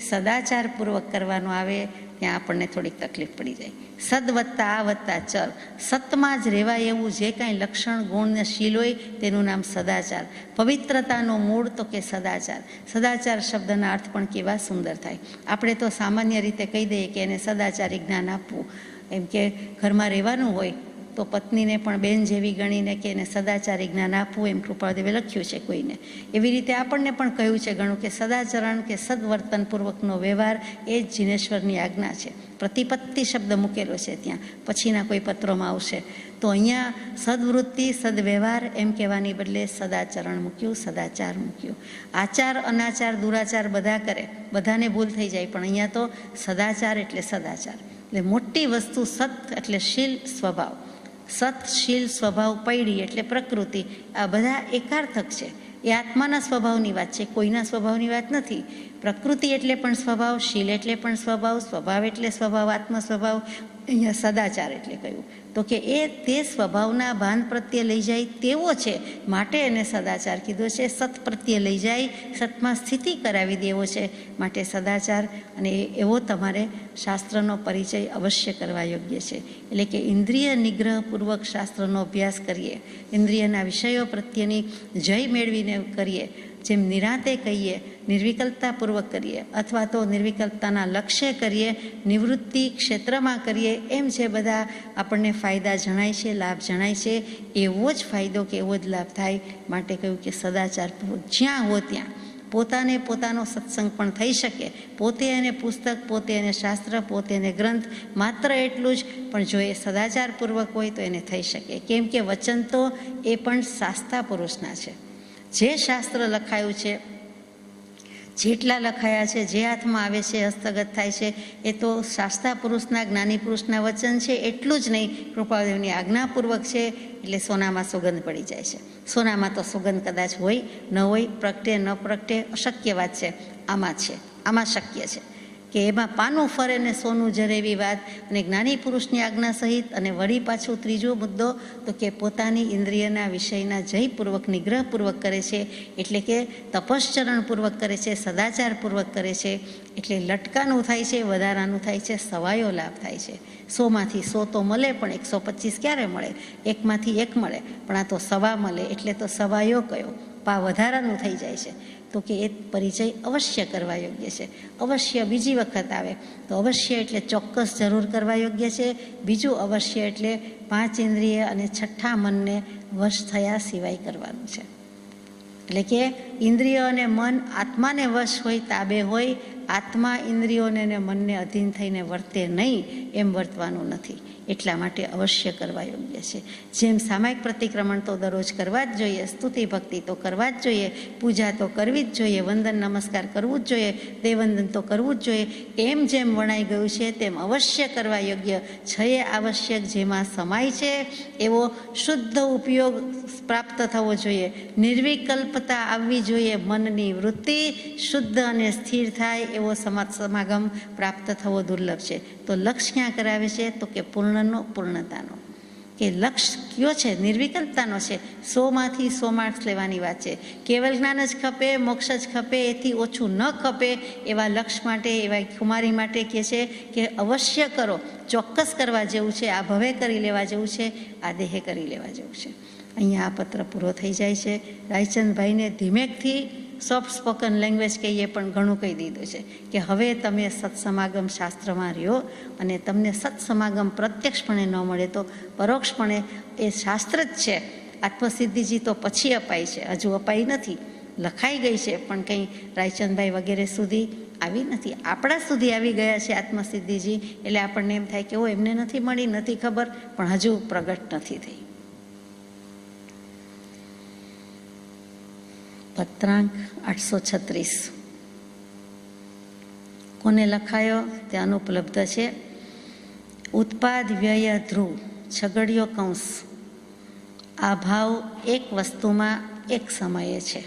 સદાચારપૂર્વક કરવાનો આવે ત્યાં આપણને થોડીક તકલીફ પડી જાય. સદ વત્તા આ વત્તા ચર, સતમાં જ રહેવાય એવું જે કાંઈ લક્ષણ, ગુણ ને શીલ હોય તેનું નામ સદાચાર. પવિત્રતાનો મૂળ તો કે સદાચાર. સદાચાર શબ્દના અર્થ પણ કેવા સુંદર થાય. આપણે તો સામાન્ય રીતે કહી દઈએ કે એને સદાચારી જ્ઞાન આપવું, એમ કે ઘરમાં રહેવાનું હોય તો પત્નીને પણ બેન જેવી ગણીને કે એને સદાચારી જ્ઞાન આપવું, એમ કૃપાળુદેવે લખ્યું છે કોઈને. એવી રીતે આપણને પણ કહ્યું છે ઘણું કે સદાચરણ કે સદવર્તનપૂર્વકનો વ્યવહાર એ જ જીનેશ્વરની આજ્ઞા છે. પ્રતિપત્તિ શબ્દ મૂકેલો છે ત્યાં, પછીના કોઈ પત્રોમાં આવશે. તો અહીંયા સદવૃત્તિ, સદવ્યવહાર એમ કહેવાની બદલે સદાચરણ મૂક્યું, સદાચાર મૂક્યું. આચાર, અનાચાર, દુરાચાર બધા કરે, બધાને ભૂલ થઈ જાય, પણ અહીંયા તો સદાચાર એટલે સદાચાર. એટલે મોટી વસ્તુ સત એટલે શીલ સ્વભાવ. સત, શીલ, સ્વભાવ, પૈડી એટલે પ્રકૃતિ, આ બધા એકાર્થક છે. એ આત્માના સ્વભાવની વાત છે, કોઈના સ્વભાવની વાત નથી. પ્રકૃતિ એટલે પણ સ્વભાવ, શીલ એટલે પણ સ્વભાવ, સ્વભાવ એટલે સ્વભાવ, આત્મ સ્વભાવ. અહીંયા સદાચાર એટલે કહ્યું તો કે એ તે સ્વભાવના ભાન પ્રત્યે લઈ જાય તેવો છે, માટે એને સદાચાર કીધો છે. સત પ્રત્યે લઈ જાય, સતમાં સ્થિતિ કરાવી દેવો છે, માટે સદાચાર. અને એવો તમારે શાસ્ત્રનો પરિચય અવશ્ય કરવા યોગ્ય છે. એટલે કે ઇન્દ્રિય નિગ્રહપૂર્વક શાસ્ત્રનો અભ્યાસ કરીએ, ઇન્દ્રિયના વિષયો પ્રત્યેની જય મેળવીને કરીએ, જેમ નિરાંતે કહીએ, નિર્વિકલ્પતાપૂર્વક કરીએ, અથવા તો નિર્વિકલ્પતાના લક્ષ્ય કરીએ, નિવૃત્તિ ક્ષેત્રમાં કરીએ, એમ જે બધા આપણને ફાયદા જણાય છે, લાભ જણાય છે, એવો જ ફાયદો કે એવો જ લાભ થાય. માટે કહ્યું કે સદાચારપૂર્વક જ્યાં હો ત્યાં પોતાને પોતાનો સત્સંગ પણ થઈ શકે, પોતે એને પુસ્તક, પોતે એને શાસ્ત્ર, પોતે એને ગ્રંથ, માત્ર એટલું જ. પણ જો એ સદાચારપૂર્વક હોય તો એને થઈ શકે. કેમ કે વચન તો એ પણ શાસ્તા પુરુષના છે. જે શાસ્ત્ર લખાયું છે, જેટલા લખાયા છે, જે હાથમાં આવે છે, હસ્તગત થાય છે, એ તો શાસ્તા પુરુષના, જ્ઞાની પુરુષના વચન છે. એટલું જ નહીં, કૃપાદેવની આજ્ઞાપૂર્વક છે. એટલે સોનામાં સુગંધ પડી જાય છે. સોનામાં તો સુગંધ કદાચ હોય ન હોય, પ્રગટે ન પ્રગટે, અશક્ય વાત છે. આમાં છે, આમાં શક્ય છે કે એમાં પાનું ફરે ને સોનું જરે એવી વાત. અને જ્ઞાની પુરુષની આજ્ઞા સહિત. અને વળી પાછું ત્રીજો મુદ્દો તો કે પોતાની ઇન્દ્રિયના વિષયના જયપૂર્વક, નિગ્રહપૂર્વક કરે છે, એટલે કે તપશ્ચરણપૂર્વક કરે છે, સદાચારપૂર્વક કરે છે. એટલે લટકાનું થાય છે, વધારાનું થાય છે, સવાયો લાભ થાય છે. 100માંથી 100 તો મળે, પણ 125 ક્યારે મળે? 1માંથી 1 મળે, પણ આ તો સવા મળે. એટલે તો સવાયો કયો? પા વધારાનું થઈ જાય છે. તો કે એ પરિચય અવશ્ય કરવા યોગ્ય છે. અવશ્ય બીજી વખત આવે તો અવશ્ય એટલે ચોક્કસ જરૂર કરવા યોગ્ય છે. બીજું અવશ્ય એટલે 5 ઇન્દ્રિય અને 6ઠા મનને વશ થયા સિવાય કરવાનું છે. એટલે કે ઇન્દ્રિય અને મન આત્માને વશ હોય, તાબે હોય, આત્મા ઇન્દ્રિયોને અને મનને અધીન થઈને વર્તે નહીં એમ વર્તવાનું નથી. એટલા માટે અવશ્ય કરવા યોગ્ય છે. જેમ સામાયિક પ્રતિક્રમણ તો દરરોજ કરવા જ જોઈએ, સ્તુતિ ભક્તિ તો કરવા જ જોઈએ, પૂજા તો કરવી જ જોઈએ, વંદન નમસ્કાર કરવું જ જોઈએ, દેવવંદન તો કરવું જ જોઈએ, એમ જેમ વણાઈ ગયું છે તેમ અવશ્ય કરવા યોગ્ય છે. આવશ્યક જેમાં સમાય છે એવો શુદ્ધ ઉપયોગ પ્રાપ્ત થવો જોઈએ. નિર્વિકલ્પતા આવવી જોઈએ. મનની વૃત્તિ શુદ્ધ અને સ્થિર થાય એવો સમાગમ પ્રાપ્ત થવો દુર્લભ છે. તો લક્ષ્ય ક્યાં કરાવે છે? તો કે પૂર્ણતાનો. કે લક્ષ્ય કયો છે? નિર્વિકલ્પતાનો છે. 100માંથી 100 માર્ક્સ લેવાની વાત છે. કેવલ જ્ઞાન જ ખપે, મોક્ષ જ ખપે, એથી ઓછું ન ખપે એવા લક્ષ્ય માટે, એવા કુમારી માટે કહે છે કે અવશ્ય કરો, ચોક્કસ કરવા જેવું છે, આ ભવે કરી લેવા જેવું છે, આ દેહે કરી લેવા જેવું છે. અહીંયા આ પત્ર પૂરો થઈ જાય છે. રાયચંદભાઈને ધીમેકથી સોફ્ટ સ્પોકન લેંગ્વેજ કહીએ પણ ઘણું કહી દીધું છે કે હવે તમે સત્સમાગમ શાસ્ત્રમાં રહ્યો અને તમને સત્સમાગમ પ્રત્યક્ષપણે ન મળે તો પરોક્ષપણે એ શાસ્ત્ર જ છે. આત્મસિદ્ધિજી તો પછી અપાઈ છે, હજુ અપાઈ નથી, લખાઈ ગઈ છે પણ કંઈ રાયચંદભાઈ વગેરે સુધી આવી નથી. આપણા સુધી આવી ગયા છે આત્મસિદ્ધિજી, એટલે આપણને એમ થાય કે એમને નથી મળી, નથી ખબર, પણ હજુ પ્રગટ નથી થઈ. પત્રાંક 836 કોને લખાયો તે અનુપલબ્ધ છે. ઉત્પાદ વ્યય ધ્રુવ છગડીયો કૌંસ આ ભાવ એક વસ્તુમાં એક સમયે છે.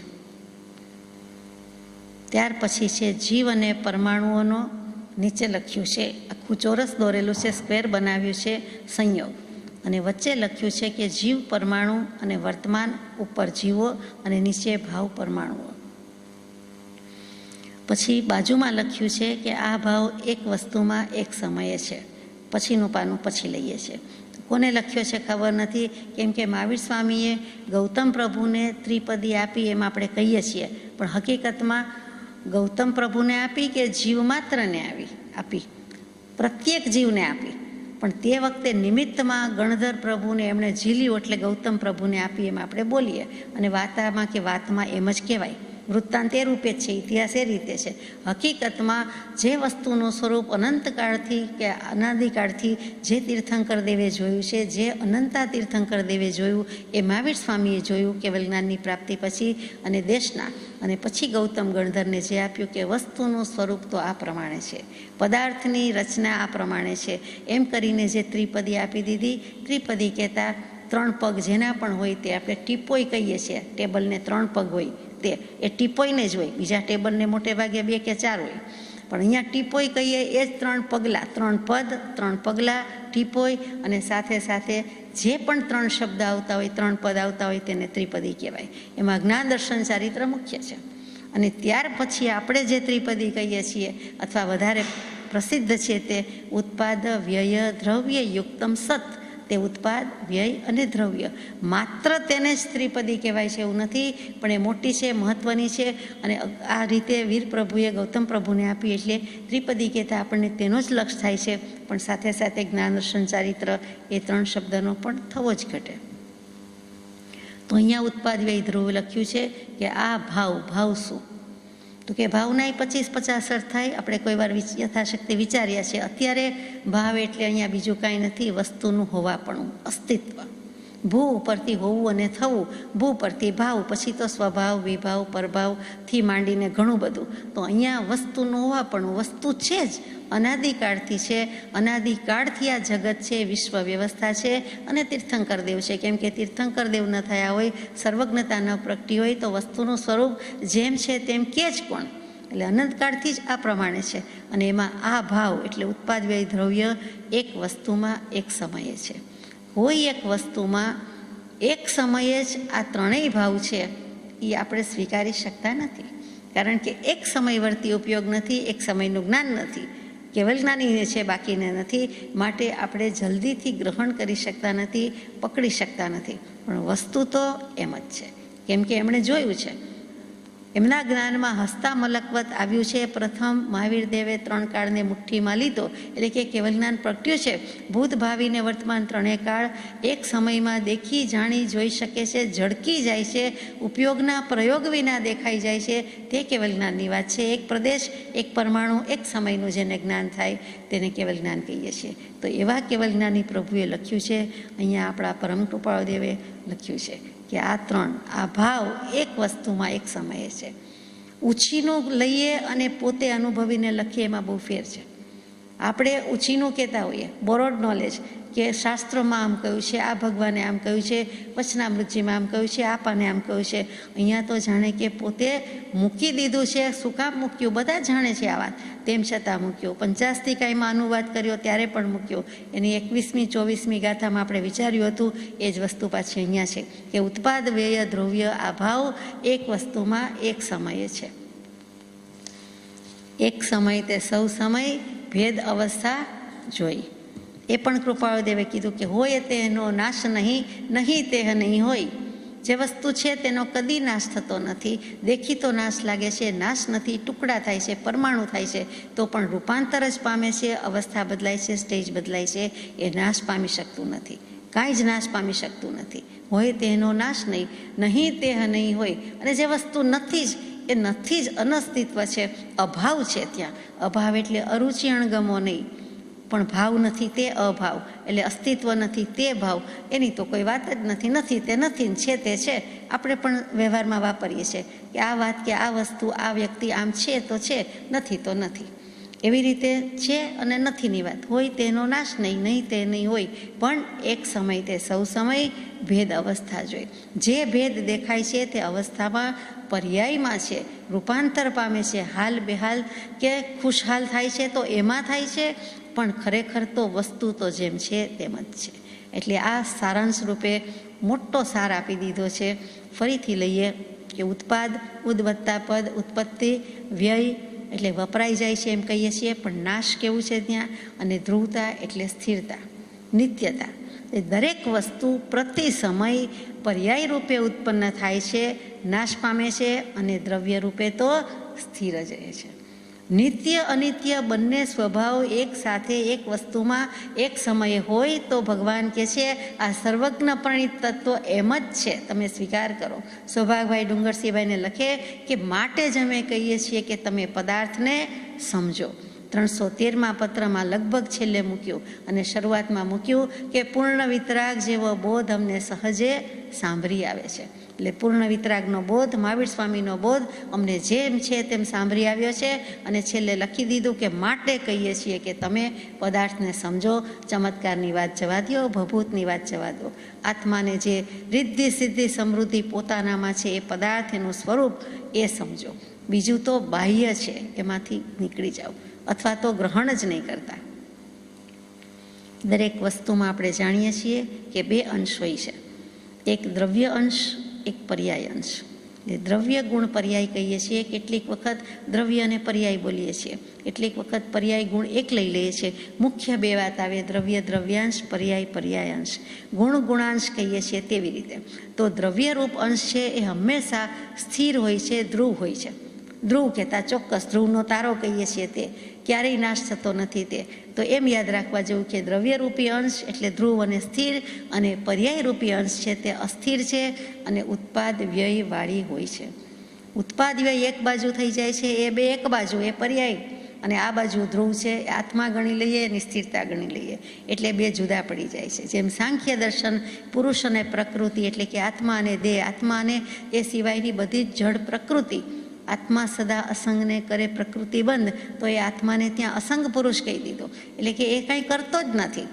ત્યાર પછી છે જીવ અને પરમાણુઓનો, નીચે લખ્યું છે, આખું ચોરસ દોરેલું છે, સ્ક્વેર બનાવ્યું છે, સંયોગ, અને વચ્ચે લખ્યું છે કે જીવ પરમાણુ અને વર્તમાન, ઉપર જીવો અને નીચે ભાવ પરમાણુઓ. પછી બાજુમાં લખ્યું છે કે આ ભાવ એક વસ્તુમાં એક સમયે છે. પછીનું પાનું પછી લઈએ છીએ. કોને લખ્યો છે ખબર નથી, કેમ કે મહાવીર સ્વામીએ ગૌતમ પ્રભુને ત્રિપદી આપી એમ આપણે કહીએ છીએ, પણ હકીકતમાં ગૌતમ પ્રભુને આપી કે જીવ માત્રને આપી, પ્રત્યેક જીવને આપી. પણ તે વખતે નિમિત્તમાં ગણધર પ્રભુને એમણે ઝીલ્યું એટલે ગૌતમ પ્રભુને આપી એમ આપણે બોલીએ, અને વાતામાં કે વાતમાં એમ જ કહેવાય. વૃત્તાંત એ રૂપે જ છે, ઇતિહાસ એ રીતે છે. હકીકતમાં જે વસ્તુનું સ્વરૂપ અનંતકાળથી કે અનાદિકાળથી જે તીર્થંકર દેવે જોયું છે, જે અનંતા તીર્થંકર દેવે જોયું, એ મહાવીર સ્વામીએ જોયું કેવલ જ્ઞાનની પ્રાપ્તિ પછી અને દેશના, અને પછી ગૌતમ ગણધરને જે આપ્યું કે વસ્તુનું સ્વરૂપ તો આ પ્રમાણે છે, પદાર્થની રચના આ પ્રમાણે છે, એમ કરીને જે ત્રિપદી આપી દીધી. ત્રિપદી કહેતા 3 પગ જેના પણ હોય તે આપણે ટીપોઈ કહીએ છીએ. ટેબલને 3 પગ હોય તે એ ટીપોઈને જ હોય, બીજા ટેબલને મોટે ભાગે 2 કે 4 હોય, પણ અહીંયા ટીપોઈ કહીએ એ જ 3 પગલાં, 3 પદ, 3 પગલાં, ટીપોઈ, અને સાથે સાથે જે પણ 3 શબ્દ આવતા હોય, 3 પદ આવતા હોય તેને ત્રિપદી કહેવાય. એમાં જ્ઞાન દર્શન ચારિત્ર મુખ્ય છે. અને ત્યાર પછી આપણે જે ત્રિપદી કહીએ છીએ અથવા વધારે પ્રસિદ્ધ છે તે ઉત્પાદ વ્યય દ્રવ્ય યુક્તમ સત. તે ઉત્પાદ, વ્યય અને દ્રવ્ય, માત્ર તેને જ ત્રિપદી કહેવાય છે એવું નથી, પણ એ મોટી છે, મહત્ત્વની છે. અને આ રીતે વીર પ્રભુએ ગૌતમ પ્રભુને આપી એટલે ત્રિપદી કહેતા આપણને તેનો જ લક્ષ થાય છે, પણ સાથે સાથે જ્ઞાન દર્શન ચારિત્ર એ 3 શબ્દનો પણ થવો જ ઘટે. તો અહીંયા ઉત્પાદ વ્યય ધ્રુવ લખ્યું છે કે આ ભાવ શું? તો કે ભાવના 25-50 અર્થ થાય. આપણે કોઈ વાર યથાશક્તિ વિચાર્યા છે. અત્યારે ભાવ એટલે અહીંયા બીજું કાંઈ નથી, વસ્તુનું હોવાપણું, અસ્તિત્વ. ભૂ ઉપરથી હોવું અને થવું, ભૂ પરથી ભાવ, પછી તો સ્વભાવ, વિભાવ, પરભાવથી માંડીને ઘણું બધું. તો અહીંયા વસ્તુનું હોવાપણું, વસ્તુ છે જ, અનાદિકાળથી છે, અનાદિકાળથી આ જગત છે, વિશ્વ વ્યવસ્થા છે, અને તીર્થંકર દેવ છે. કેમ કે તીર્થંકર દેવ ન થયા હોય, સર્વજ્ઞતા ન પ્રગટી હોય તો વસ્તુનું સ્વરૂપ જેમ છે તેમ કે જ કોણ? એટલે અનંતકાળથી જ આ પ્રમાણે છે. અને એમાં આ ભાવ એટલે ઉત્પાદ વ્યય દ્રવ્ય એક વસ્તુમાં એક સમયે છે. કોઈ એક વસ્તુમાં એક સમયે જ આ 3 ભાવ છે એ આપણે સ્વીકારી શકતા નથી, કારણ કે એક સમયવર્તી ઉપયોગ નથી, એક સમયનું જ્ઞાન નથી, કેવલ જ્ઞાનીને છે, બાકીને નથી. માટે આપણે જલ્દીથી ગ્રહણ કરી શકતા નથી, પકડી શકતા નથી. પણ વસ્તુ તો એમ જ છે, કેમ કે એમણે જોયું છે. એમના જ્ઞાનમાં હસ્તા મલકવત આવ્યું છે. પ્રથમ મહાવીર દેવે 3 કાળને મુઠ્ઠીમાં લીધો, એટલે કે કેવલ જ્ઞાન પ્રગટ્યું છે. ભૂત, ભાવિ ને વર્તમાન 3 કાળ એક સમયમાં દેખી જાણી જોઈ શકે છે, ઝળકી જાય છે, ઉપયોગના પ્રયોગ વિના દેખાઈ જાય છે. તે કેવલ જ્ઞાનની વાત છે. એક પ્રદેશ, એક પરમાણુ, એક સમયનું જેને જ્ઞાન થાય તેને કેવલ જ્ઞાન કહીએ છીએ. તો એવા કેવલ જ્ઞાની પ્રભુએ લખ્યું છે. અહીંયા આપણા પરમ કૃપાળુ દેવે લખ્યું છે કે આ 3 આ ભાવ એક વસ્તુમાં એક સમયે છે. ઉછીનું લઈએ અને પોતે અનુભવીને લખીએ એમાં બહુ ફેર છે. આપણે ઉછીનું કહેતા હોઈએ, બોરોડ નોલેજ, કે શાસ્ત્રોમાં આમ કહ્યું છે, આ ભગવાને આમ કહ્યું છે, વચનામૃતજીમાં આમ કહ્યું છે, આપાને આમ કહ્યું છે. અહીંયા તો જાણે કે પોતે મૂકી દીધું છે. શું કામ મૂક્યું? બધા જાણે છે આ વાત, તેમ છતાં મૂક્યું. 50 અનુવાદ કર્યો ત્યારે પણ મૂક્યો. એની 21મી 24મી ગાથામાં આપણે વિચાર્યું હતું એ જ વસ્તુ પાછી અહીંયા છે કે ઉત્પાદ, વ્યય, દ્રવ્ય આ ભાવ એક વસ્તુમાં એક સમયે છે. એક સમય તે સૌ સમય ભેદ અવસ્થા જોઈ. એ પણ કૃપાળુ દેવે કીધું કે હોય તેનો નાશ નહીં, નહીં તે નહીં હોય. જે વસ્તુ છે તેનો કદી નાશ થતો નથી. દેખીતો નાશ લાગે છે, નાશ નથી, ટુકડા થાય છે, પરમાણુ થાય છે, તો પણ રૂપાંતર જ પામે છે. અવસ્થા બદલાય છે, સ્ટેજ બદલાય છે, એ નાશ પામી શકતું નથી. કાંઈ જ નાશ પામી શકતું નથી. હોય તેનો નાશ નહીં, નહીં તે નહીં હોય. અને જે વસ્તુ નથી જ એ નથી જ, અનસ્તિત્વ છે, અભાવ છે. ત્યાં અભાવ એટલે અરુચિ, અણગમો નહીં, પણ ભાવ નથી તે અભાવ, એટલે અસ્તિત્વ નથી તે ભાવ. એની તો કોઈ વાત જ નથી. નથી તે નથી, છે તે છે. આપણે પણ વ્યવહારમાં વાપરીએ છીએ કે આ વાત કે આ વસ્તુ, આ વ્યક્તિ આમ છે તો છે, નથી તો નથી. એવી રીતે છે અને નથીની વાત. હોય તેનો નાશ નહીં, નહીં તે નહીં હોય. પણ એક સમય તે સૌ સમય ભેદ અવસ્થા જોઈ. જે ભેદ દેખાય છે તે અવસ્થામાં પર્યાયમાં છે, રૂપાંતર પામે છે. હાલ બેહાલ કે ખુશહાલ થાય છે તો એમાં થાય છે, પણ ખરેખર તો વસ્તુ તો જેમ છે તેમ જ છે. એટલે આ સારાંશ રૂપે મોટો સાર આપી દીધો છે. ફરીથી લઈએ કે ઉત્પાદ, ઉદ્વત્તા પદ, ઉત્પત્તિ, વ્યય એટલે વપરાઈ જાય છે એમ કહીએ છીએ, પણ નાશ કેવું છે ત્યાં. અને ધ્રુવતા એટલે સ્થિરતા, નિત્યતા. એ દરેક વસ્તુ પ્રતિ સમય પર્યાય રૂપે ઉત્પન્ન થાય છે, નાશ પામે છે, અને દ્રવ્ય રૂપે તો સ્થિર જ રહે છે. નિત્ય અનિત્ય બંને સ્વભાવ એક સાથે એક વસ્તુમાં એક સમયે હોય તો ભગવાન કહે છે આ સર્વજ્ઞ પરિણિત તત્વ એમ જ છે, તમે સ્વીકાર કરો. સૌભાગભાઈ ડુંગરસિંહભાઈને લખે કે માટે જ અમે કહીએ છીએ કે તમે પદાર્થને સમજો. 313મા પત્રમાં લગભગ છેલ્લે મૂક્યું અને શરૂઆતમાં મૂક્યું કે પૂર્ણ વિતરાગ જેવો બોધ અમને સહજે સાંભળી આવે છે. એટલે પૂર્ણ વિતરાગનો બોધ, મહાવીર સ્વામીનો બોધ અમને જેમ છે તેમ સાંભળી આવ્યો છે. અને છેલ્લે લખી દીધું કે માટે કહીએ છીએ કે તમે પદાર્થને સમજો. ચમત્કારની વાત જવા દો, ભભૂતની વાત જવા દો. આત્માને જે રિદ્ધિ સિદ્ધિ સમૃદ્ધિ પોતાનામાં છે એ પદાર્થ, એનું સ્વરૂપ એ સમજો. બીજું તો બાહ્ય છે એમાંથી નીકળી જાઓ, અથવા તો ગ્રહણ જ નહીં કરતા. દરેક વસ્તુમાં આપણે જાણીએ છીએ કે 2 અંશ હોય છે, એક દ્રવ્ય અંશ, એક પર્યાય અંશ. એટલે દ્રવ્ય ગુણ પર્યાય કહીએ છીએ. કેટલીક વખત દ્રવ્ય અને પર્યાય બોલીએ છીએ, કેટલીક વખત પર્યાય ગુણ એક લઈ લઈએ છીએ. મુખ્ય 2 વાત આવે, દ્રવ્ય દ્રવ્યાંશ, પર્યાય પર્યાયાંશ. ગુણ ગુણાંશ કહીએ છીએ તેવી રીતે. તો દ્રવ્યરૂપ અંશ છે એ હંમેશા સ્થિર હોય છે, ધ્રુવ હોય છે. ધ્રુવ કહેતા ચોક્કસ, ધ્રુવનો તારો કહીએ છીએ તે ક્યારેય નાશ થતો નથી. તે તો એમ યાદ રાખવા જેવું કે દ્રવ્યરૂપી અંશ એટલે ધ્રુવ અને સ્થિર, અને પર્યાયરૂપી અંશ છે તે અસ્થિર છે અને ઉત્પાદ વ્યય વાળી હોય છે. ઉત્પાદ વ્યય એક બાજુ થઈ જાય છે, એ 2 એક બાજુ, એ પર્યાય, અને આ બાજુ ધ્રુવ છે. આત્મા ગણી લઈએ અને સ્થિરતા ગણી લઈએ, એટલે 2 જુદા પડી જાય છે. જેમ સાંખ્ય દર્શન પુરુષ અને પ્રકૃતિ એટલે કે આત્મા અને દેહ, આત્મા અને એ સિવાયની બધી જ જડ પ્રકૃતિ. આત્મા સદા અસંગને કરે પ્રકૃતિ બંધ, તો એ આત્માને ત્યાં અસંગ પુરુષ કહી દીધો, એટલે કે એ કાંઈ કરતો જ નથી.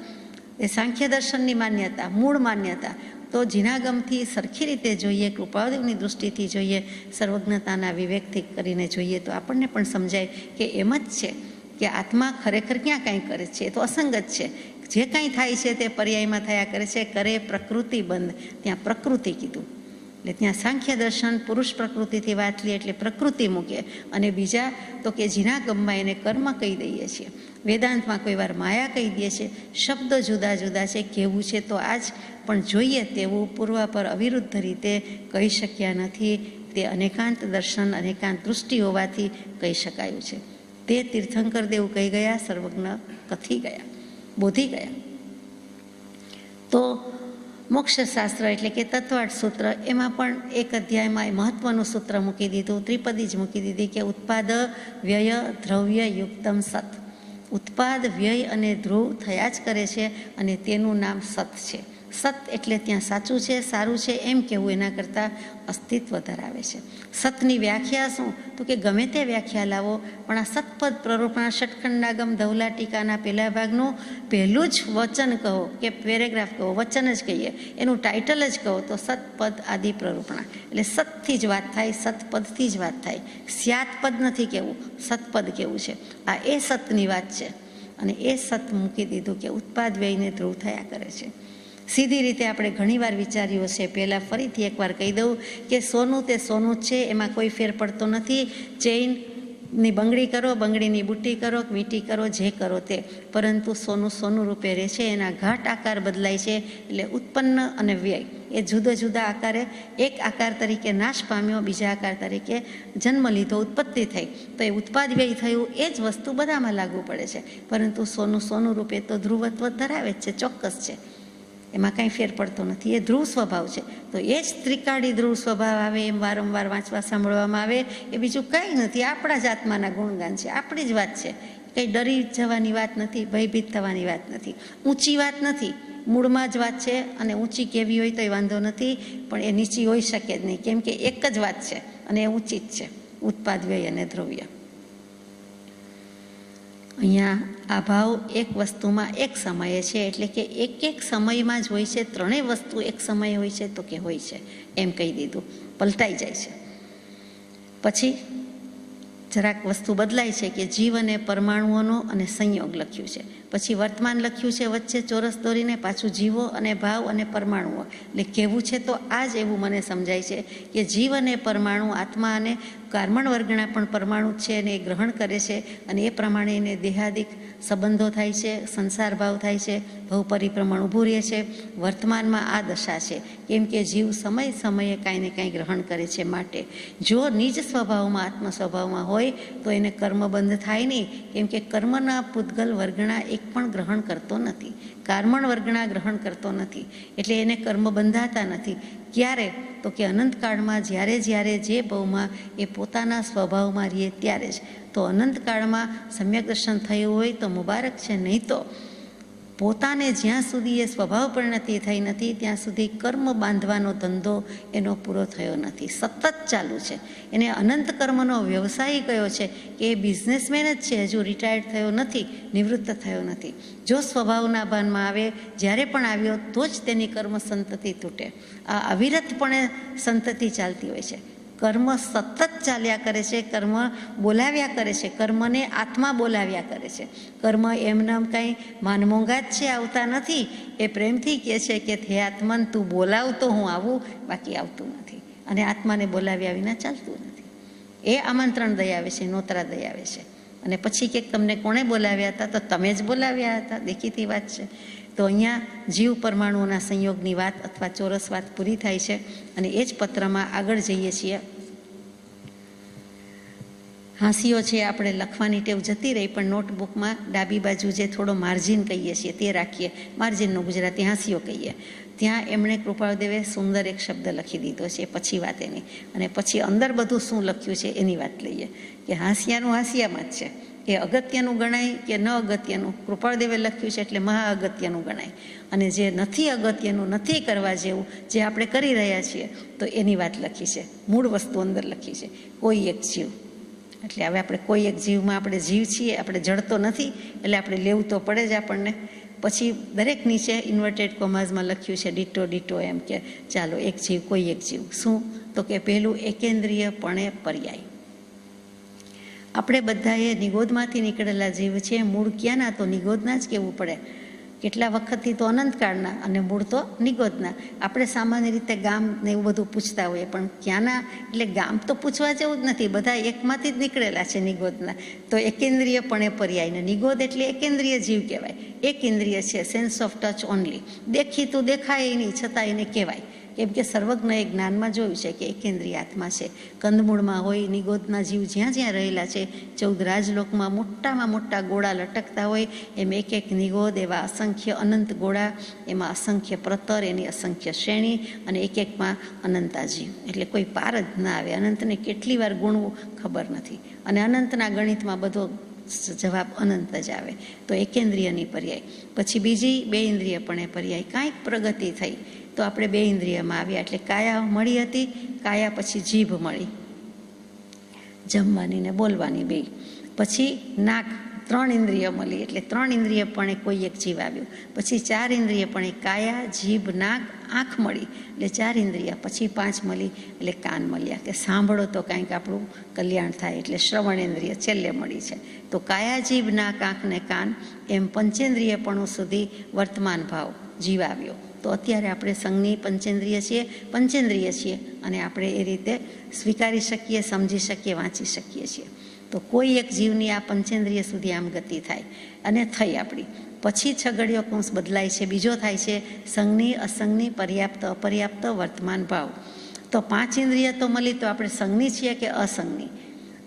એ સાંખ્ય દર્શનની માન્યતા, મૂળ માન્યતા. તો જીનાગમથી સરખી રીતે જોઈએ, કૃપાદેવની દૃષ્ટિથી જોઈએ, સર્વજ્ઞતાના વિવેકથી કરીને જોઈએ તો આપણને પણ સમજાય કે એમ જ છે કે આત્મા ખરેખર ક્યાં કાંઈ કરે છે, એ તો અસંગ જ છે. જે કાંઈ થાય છે તે પર્યાયમાં થયા કરે છે, કરે પ્રકૃતિ બંધ, ત્યાં પ્રકૃતિ કીધું. એટલે ત્યાં સાંખ્ય દર્શન પુરુષ પ્રકૃતિથી વાત લે એટલે પ્રકૃતિ મૂકે, અને બીજા તો કે જીનાગમમાં એને કર્મ કહી દઈએ છીએ, વેદાંતમાં કોઈ વાર માયા કહી દઈએ છીએ. શબ્દો જુદા જુદા છે, કેવું છે તો આજ, પણ જોઈએ તેવું પૂર્વ પર અવિરુદ્ધ રીતે કહી શક્યા નથી. તે અનેકાંત દર્શન, અનેકાંત દૃષ્ટિ હોવાથી કહી શકાયું છે. તે તીર્થંકર દેવ કહી ગયા, સર્વજ્ઞ કથી ગયા, બોધી ગયા. તો મોક્ષશાસ્ત્ર એટલે કે તત્વાર્થ સૂત્ર, એમાં પણ એક અધ્યાયમાં મહત્વનું સૂત્ર મૂકી દીધું, ત્રિપદી જ મૂકી દીધી કે ઉત્પાદ વ્યય દ્રવ્ય યુક્તમ સત. ઉત્પાદ, વ્યય અને ધ્રુવ થયા જ કરે છે અને તેનું નામ સત છે. સત એટલે ત્યાં સાચું છે, સારું છે એમ કહેવું, એના કરતાં અસ્તિત્વ ધરાવે છે. સતની વ્યાખ્યા શું? તો કે ગમે તે વ્યાખ્યા લાવો, પણ આ સતપદ પ્રરૂપણા ષટખંડાગમ ધવલા ટીકાના પહેલા ભાગનું પહેલું જ વચન કહો કે પેરેગ્રાફ કહો, વચન જ કહીએ, એનું ટાઇટલ જ કહો તો સતપદ આદિ પ્રરૂપણા. એટલે સતથી જ વાત થાય, સતપદથી જ વાત થાય. સ્યાતપદ નથી કહેવું, સતપદ કહેવું છે. આ એ સતની વાત છે અને એ સત મૂકી દીધું કે ઉત્પાદ વ્યયને ધ્રુવ થયા કરે છે. સીધી રીતે આપણે ઘણીવાર વિચાર્યું છે. પહેલાં ફરીથી એકવાર કહી દઉં કે સોનું તે સોનું જ છે, એમાં કોઈ ફેર પડતો નથી. ચેઇનની બંગડી કરો, બંગડીની બુટ્ટી કરો, વીંટી કરો, જે કરો તે, પરંતુ સોનું સોનું રૂપે રહે છે. એના ઘાટ આકાર બદલાય છે. એટલે ઉત્પન્ન અને વ્યય એ જુદા જુદા આકારે, એક આકાર તરીકે નાશ પામ્યો, બીજા આકાર તરીકે જન્મ લીધો, ઉત્પત્તિ થઈ, તો એ ઉત્પાદ વ્યય થયું. એ જ વસ્તુ બધામાં લાગુ પડે છે. પરંતુ સોનું સોનું રૂપે તો ધ્રુવત્વ ધરાવે જ છે, ચોક્કસ છે, એમાં કાંઈ ફેર પડતો નથી. એ ધ્રુવ સ્વભાવ છે. તો એ જ ત્રિકાળી ધ્રુવ સ્વભાવ આવે એમ વારંવાર વાંચવા સાંભળવામાં આવે એ બીજું કાંઈ નથી. આપણા જ આત્માના ગુણગાન છે, આપણી જ વાત છે. કંઈ ડરી જવાની વાત નથી, ભયભીત થવાની વાત નથી, ઊંચી વાત નથી. મૂળમાં જ વાત છે અને ઊંચી કેવી હોય તો એ વાંધો નથી, પણ એ નીચી હોઈ શકે જ નહીં, કેમ કે એક જ વાત છે અને એ ઊંચી જ છે, ઉત્પાદ વ્યય અને દ્રવ્ય. અહીંયા આ ભાવ એક વસ્તુમાં એક સમયે છે, એટલે કે એક એક સમયમાં જ હોય છે. ત્રણેય વસ્તુ એક સમયે હોય છે તો કે હોય છે એમ કહી દીધું, પલટાઈ જાય છે. પછી જરાક વસ્તુ બદલાય છે કે જીવ અને પરમાણુઓનો અને સંયોગ લખ્યું છે. પછી વર્તમાન લખ્યું છે વચ્ચે ચોરસ દોરીને, પાછું જીવો અને ભાવ અને પરમાણુઓ. એટલે કહેવું છે તો આ જ એવું મને સમજાય છે કે જીવ અને પરમાણુ, આત્મા અને કાર્મણ વર્ગના પણ પરમાણુ છે અને એ ગ્રહણ કરે છે અને એ પ્રમાણે એને દેહાદિક સંબંધો થાય છે, સંસાર ભાવ થાય છે, ભવ પરિભ્રમણ ઊભું રહે છે. વર્તમાનમાં આ દશા છે, કેમ કે જીવ સમય સમયે કાંઈ ને કાંઈ ગ્રહણ કરે છે. માટે જો નિજ સ્વભાવમાં, આત્મ સ્વભાવમાં હોય તો એને કર્મબંધ થાય નહીં, કેમ કે કર્મના પૂતગલ વર્ગના એક પણ ગ્રહણ કરતો નથી, કાર્મણ વર્ગના ગ્રહણ કરતો નથી, એટલે એને કર્મ બંધાતા નથી. ક્યારે? તો કે અનંતકાળમાં જ્યારે જ્યારે જે ભવમાં એ પોતાના સ્વભાવમાં રહીએ ત્યારે જ. તો અનંતકાળમાં સમ્યક દર્શન થયું હોય તો મુબારક છે, નહીં તો પોતાને જ્યાં સુધી એ સ્વભાવ પરિણતિ થઈ નથી ત્યાં સુધી કર્મ બાંધવાનો ધંધો એનો પૂરો થયો નથી, સતત ચાલુ છે. એને અનંત કર્મનો વ્યવસાય કયો છે કે એ બિઝનેસમેન જ છે, હજુ રિટાયર્ડ થયો નથી, નિવૃત્ત થયો નથી. જો સ્વભાવના ભાનમાં આવે, જ્યારે પણ આવ્યો તો જ તેની કર્મ સંતતિ તૂટે. આ અવિરતપણે સંતતિ ચાલતી હોય છે. કર્મ સતત ચાલ્યા કરે છે, કર્મ બોલાવ્યા કરે છે, કર્મને આત્મા બોલાવ્યા કરે છે. કર્મ એમનામ કાંઈ માનમોંઘા જ છે, આવતા નથી. એ પ્રેમથી કહે છે કે હે આત્મન તું બોલાવ તો હું આવું, બાકી આવતું નથી. અને આત્માને બોલાવ્યા વિના ચાલતું નથી. એ આમંત્રણ દઈ આવે છે, નોતરા દઈ આવે છે. અને પછી કે તમને કોણે બોલાવ્યા હતા? તો તમે જ બોલાવ્યા હતા, દેખીતી વાત છે. તો અહીંયા જીવ પરમાણુઓના સંયોગની વાત અથવા ચોરસ વાત પૂરી થાય છે. અને એ જ પત્રમાં આગળ જઈએ છીએ. હાંસીઓ છે આપણે લખવાની ટેવ જતી રહી, પણ નોટબુકમાં ડાબી બાજુ જે થોડો માર્જિન કહીએ છીએ તે રાખીએ, માર્જિનનું ગુજરાતી હાંસીઓ કહીએ. ત્યાં એમણે કૃપાળદેવે સુંદર એક શબ્દ લખી દીધો છે, પછી વાત એની. અને પછી અંદર બધું શું લખ્યું છે એની વાત લઈએ કે હાંસિયાનું હાંસિયામાં જ છે. એ અગત્યનું ગણાય કે ન અગત્યનું, કૃપાળદેવે લખ્યું છે એટલે મહા અગત્યનું ગણાય. અને જે નથી અગત્યનું, નથી કરવા જેવું, જે આપણે કરી રહ્યા છીએ, તો એની વાત લખી છે. મૂળ વસ્તુ અંદર લખી છે, કોઈ એક જીવ. એટલે હવે આપણે કોઈ એક જીવમાં આપણે જીવ છીએ, આપણે જડતો નથી, એટલે આપણે લેવું તો પડે જ આપણને. પછી દરેક નીચે ઇન્વર્ટેડ કોમાઝમાં લખ્યું છે ડીટો ડીટો, એમ કે ચાલો એક જીવ, કોઈ એક જીવ. શું? તો કે પહેલું એકેન્દ્રિયપણે પર્યાય. આપણે બધાએ નિગોદમાંથી નીકળેલા જીવ છે. મૂળ ક્યાંના? તો નિગોદના જ કહેવું પડે. કેટલા વખતથી તો અનંતકાળના, અને મૂળ તો નિગોદના. આપણે સામાન્ય રીતે ગામ ને એવું બધું પૂછતા હોઈએ, પણ ક્યાંના એટલે ગામ તો પૂછવા જેવું જ નથી, બધા એકમાંથી જ નીકળેલા છે નિગોદના. તો એકેન્દ્રિયપણે પર્યાય. ને નિગોદ એટલે એકેન્દ્રિય જીવ કહેવાય. એક ઇન્દ્રિય છે, સેન્સ ઓફ ટચ ઓનલી. દેખીતું દેખાય નહીં છતાં એને કહેવાય. કેમ કે સર્વજ્ઞ એ જ્ઞાનમાં જોયું છે કે એકેન્દ્રિય આત્મા છે. કંદમૂળમાં હોય નિગોદના જીવ જ્યાં જ્યાં રહેલા છે, 14 રાજલોકમાં મોટામાં મોટા ગોળા લટકતા હોય એમ એક એક નિગોદ, એવા અસંખ્ય અનંત ગોળા, એમાં અસંખ્ય પ્રતર, એની અસંખ્ય શ્રેણી, અને એક એકમાં અનંતા જીવ. એટલે કોઈ પાર જ ના આવે. અનંતને કેટલી વાર ગુણવું ખબર નથી, અને અનંતના ગણિતમાં બધો જવાબ અનંત જ આવે. તો એકેન્દ્રિયની પર્યાય. પછી બીજી 2 ઇન્દ્રિય પણ એ પર્યાય. કાંઈક પ્રગતિ થઈ તો આપણે 2 ઇન્દ્રિયમાં આવ્યા. એટલે કાયા મળી હતી, કાયા પછી જીભ મળી, જમવાની ને બોલવાની 2. પછી નાક, 3 ઇન્દ્રિય મળી, એટલે 3 ઇન્દ્રિય પણ કોઈ એક જીવ આવ્યું. પછી 4 ઇન્દ્રિય પણ કાયા, જીભ, નાક, આંખ મળી, એટલે 4 ઇન્દ્રિય. પછી 5 મળી, એટલે કાન મળ્યા, કે સાંભળો તો કાંઈક આપણું કલ્યાણ થાય, એટલે શ્રવણેન્દ્રિય છેલ્લે મળી છે. તો કાયા, જીભ, નાક, આંખ ને કાન, એમ પંચેન્દ્રિયપણું સુધી વર્તમાન ભાવ જીવ આવ્યો. તો અત્યારે આપણે સંજ્ઞી પંચેન્દ્રિય છીએ, અને આપણે એ રીતે સ્વીકારી શકીએ, સમજી શકીએ, વાંચી શકીએ છીએ. તો કોઈ એક જીવની આ પંચેન્દ્રિય સુધી આમ ગતિ થાય, અને થઈ આપણી. પછી છગડીયો કૌંસ બદલાય છે, બીજો થાય છે સંજ્ઞી, અસંજ્ઞી, પર્યાપ્ત, અપર્યાપ્ત, વર્તમાન ભાવ. તો 5 ઇન્દ્રિય તો મળી, તો આપણે સંજ્ઞી છીએ કે અસંજ્ઞી?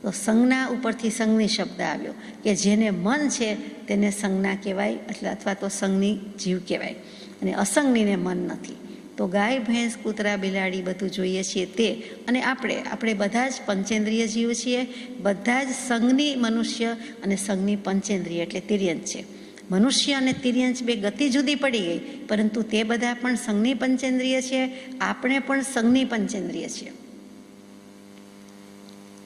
તો સંજ્ઞા ઉપરથી સંજ્ઞી શબ્દ આવ્યો, કે જેને મન છે તેને સંજ્ઞા કહેવાય, અથવા તો સંજ્ઞી જીવ કહેવાય, અને અસંજ્ઞીને મન નથી. તો ગાય, ભેંસ, કૂતરા, બિલાડી બધું જોઈએ છીએ તે, અને આપણે બધા જ પંચેન્દ્રિય જીવ છીએ. બધા જ સંજ્ઞી મનુષ્ય અને સંજ્ઞી પંચેન્દ્રિય, એટલે તિર્યંચ છે. મનુષ્ય અને તિર્યંચ 2 ગતિ જુદી પડી ગઈ, પરંતુ તે બધા પણ સંજ્ઞી પંચેન્દ્રિય છે. આપણે પણ સંજ્ઞી પંચેન્દ્રિય છીએ.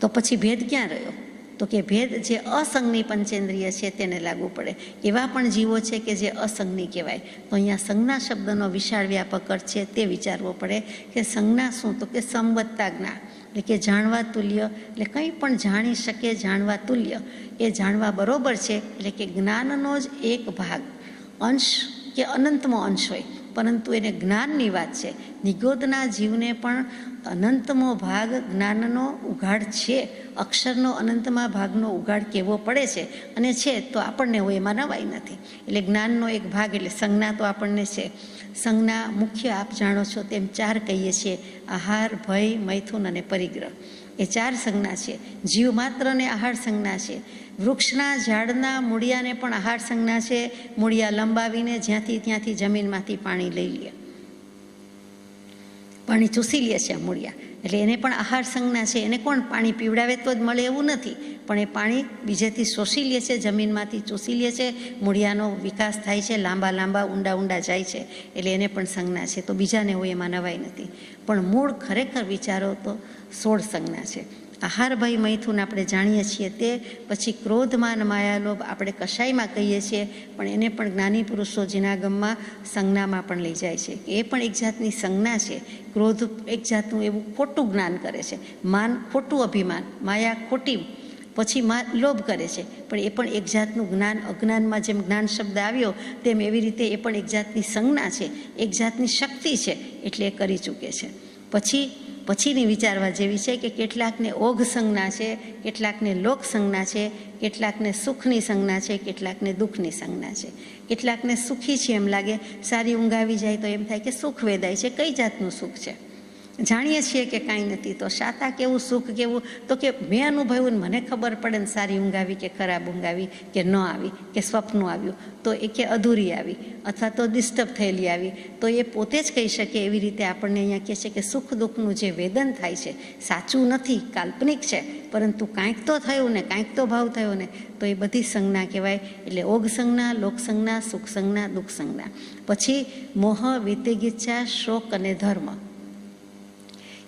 તો પછી ભેદ ક્યાં રહ્યો? તો કે ભેદ જે અસંજ્ઞી પંચેન્દ્રિય છે તેને લાગુ પડે. એવા પણ જીવો છે કે જે અસંજ્ઞી કહેવાય. તો અહીંયા સંજ્ઞા શબ્દનો વિશાળ વ્યાપક અર્થ છે, તે વિચારવો પડે કે સંજ્ઞા શું? તો કે સમવત્તા જ્ઞાન, એટલે કે જાણવા તુલ્ય, એટલે કંઈ પણ જાણી શકે, જાણવા તુલ્ય, એ જાણવા બરોબર છે. એટલે કે જ્ઞાનનો જ એક ભાગ, અંશ કે અનંતમો અંશ હોય, પરંતુ એને જ્ઞાનની વાત છે. નિગોદના જીવને પણ અનંતમો ભાગ જ્ઞાનનો ઉઘાડ છે. અક્ષરનો અનંતમાં ભાગનો ઉઘાડ કેવો પડે છે, અને છે તો આપણને હોય એમાં નવાઈ નથી. એટલે જ્ઞાનનો એક ભાગ, એટલે સંજ્ઞા તો આપણને છે. સંજ્ઞા મુખ્ય આપ જાણો છો તેમ 4 કહીએ છીએ: આહાર, ભય, મૈથુન અને પરિગ્રહ. એ 4 સંજ્ઞા છે. જીવ માત્રને આહાર સંજ્ઞા છે. વૃક્ષના ઝાડના મૂળિયાને પણ આહાર સંજ્ઞા છે. મૂળિયા લંબાવીને જ્યાંથી ત્યાંથી જમીનમાંથી પાણી લઈ લે, પાણી ચૂસી લે છે મૂળિયા, એટલે એને પણ આહાર સંજ્ઞા છે. એને કોણ પાણી પીવડાવે તો જ મળે એવું નથી, પણ એ પાણી બીજેથી શોષી લે છે, જમીનમાંથી ચૂસી લે છે. મૂળિયાનો વિકાસ થાય છે, લાંબા લાંબા ઊંડા જાય છે, એટલે એને પણ સંજ્ઞા છે. તો બીજાને હોય એમાં નવાઈ નથી, પણ મૂળ ખરેખર વિચારો તો 16 સંજ્ઞા છે. આહાર, ભય, મૈથુન આપણે જાણીએ છીએ તે. પછી ક્રોધ, માન, માયા, લોભ આપણે કશાયમાં કહીએ છીએ, પણ એને પણ જ્ઞાની પુરુષો જીનાગમમાં સંજ્ઞામાં પણ લઈ જાય છે. એ પણ એક જાતની સંજ્ઞા છે. ક્રોધ એક જાતનું એવું ખોટું જ્ઞાન કરે છે, માન ખોટું અભિમાન, માયા ખોટી, પછી લોભ કરે છે, પણ એ પણ એક જાતનું જ્ઞાન. અજ્ઞાનમાં જેમ જ્ઞાન શબ્દ આવ્યો તેમ એવી રીતે એ પણ એક જાતની સંજ્ઞા છે, એક જાતની શક્તિ છે, એટલે એ કરી ચૂકે છે. પછીની વિચારવા જેવી છે કે કેટલાકને ઓઘ સંજ્ઞા છે, કેટલાકને લોક સંજ્ઞા છે, કેટલાકને સુખની સંજ્ઞા છે, કેટલાકને દુઃખની સંજ્ઞા છે. કેટલાકને સુખી છે એમ લાગે, સારી ઊંઘ આવી જાય તો એમ થાય કે સુખ વેદાય છે. કઈ જાતનું સુખ છે? જાણીએ છીએ કે કાંઈ નથી. તો શાતા કેવું, સુખ કેવું? તો કે મેં અનુભવ્યું ને મને ખબર પડે ને સારી ઊંઘ આવી કે ખરાબ ઊંઘ આવી કે ન આવી, કે સ્વપ્ન આવ્યું તો એ કે અધૂરી આવી, અથવા તો ડિસ્ટર્બ થયેલી આવી, તો એ પોતે જ કહી શકે. એવી રીતે આપણને અહીંયા કહે છે કે સુખ દુઃખનું જે વેદન થાય છે સાચું નથી, કાલ્પનિક છે, પરંતુ કાંઈક તો થયું ને, કાંઈક તો ભાવ થયો ને, તો એ બધી સંજ્ઞા કહેવાય. એટલે ઓઘ સંજ્ઞા, લોક સંજ્ઞા, સુખ સંજ્ઞા, દુઃખ સંજ્ઞા. પછી મોહ, વિતેગીચ્છા, શોક અને ધર્મ,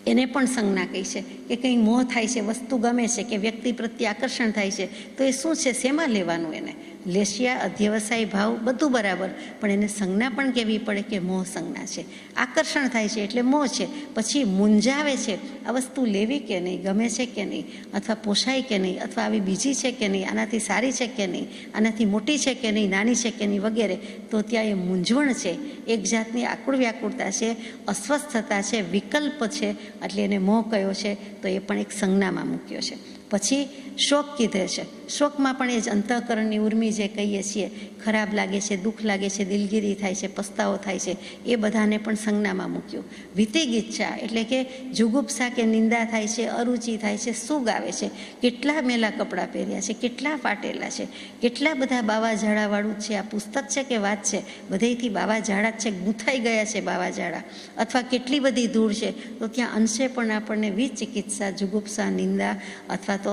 એને પણ સંજ્ઞા કહી છે. કે કંઈ મોહ થાય છે, વસ્તુ ગમે છે, કે વ્યક્તિ પ્રત્યે આકર્ષણ થાય છે, તો એ શું છે, શેમાં લેવાનું? એને લેશિયા, અધ્યવસાય ભાવ બધું બરાબર, પણ એને સંજ્ઞા પણ કહેવી પડે કે મોહ સંજ્ઞા છે. આકર્ષણ થાય છે એટલે મોહ છે. પછી મૂંઝાવે છે, આ વસ્તુ લેવી કે નહીં, ગમે છે કે નહીં, અથવા પોષાય કે નહીં, અથવા આવી બીજી છે કે નહીં, આનાથી સારી છે કે નહીં, આનાથી મોટી છે કે નહીં, નાની છે કે નહીં, વગેરે. તો ત્યાં એ મૂંઝવણ છે, એક જાતની આકુળ વ્યાકુળતા છે, અસ્વસ્થતા છે, વિકલ્પ છે, એટલે એને મોહ કયો છે. તો એ પણ એક સંજ્ઞામાં મૂક્યો છે. પછી શોક કીધે છે. શોકમાં પણ એ જ અંતઃકરણની ઉર્મી જે કહીએ છીએ, ખરાબ લાગે છે, દુઃખ લાગે છે, દિલગીરી થાય છે, પસ્તાવો થાય છે, એ બધાને પણ સંજ્ઞામાં મૂક્યું. વિતિગીચ્છા એટલે કે જુગુપ્સા કે નિંદા થાય છે, અરુચિ થાય છે, સુગ આવે છે, કેટલા મેલા કપડાં પહેર્યા છે, કેટલા ફાટેલા છે, કેટલા બધા બાવા ઝાડાવાળું છે, આ પુસ્તક છે કે વાત છે, બધેથી બાવા ઝાડા છે, ગૂંથાઈ ગયા છે બાવા ઝાડા, અથવા કેટલી બધી ધૂળ છે, તો ત્યાં અંશે પણ આપણને વિચિકિત્સા, જુગુપ્સા, નિંદા અથવા તો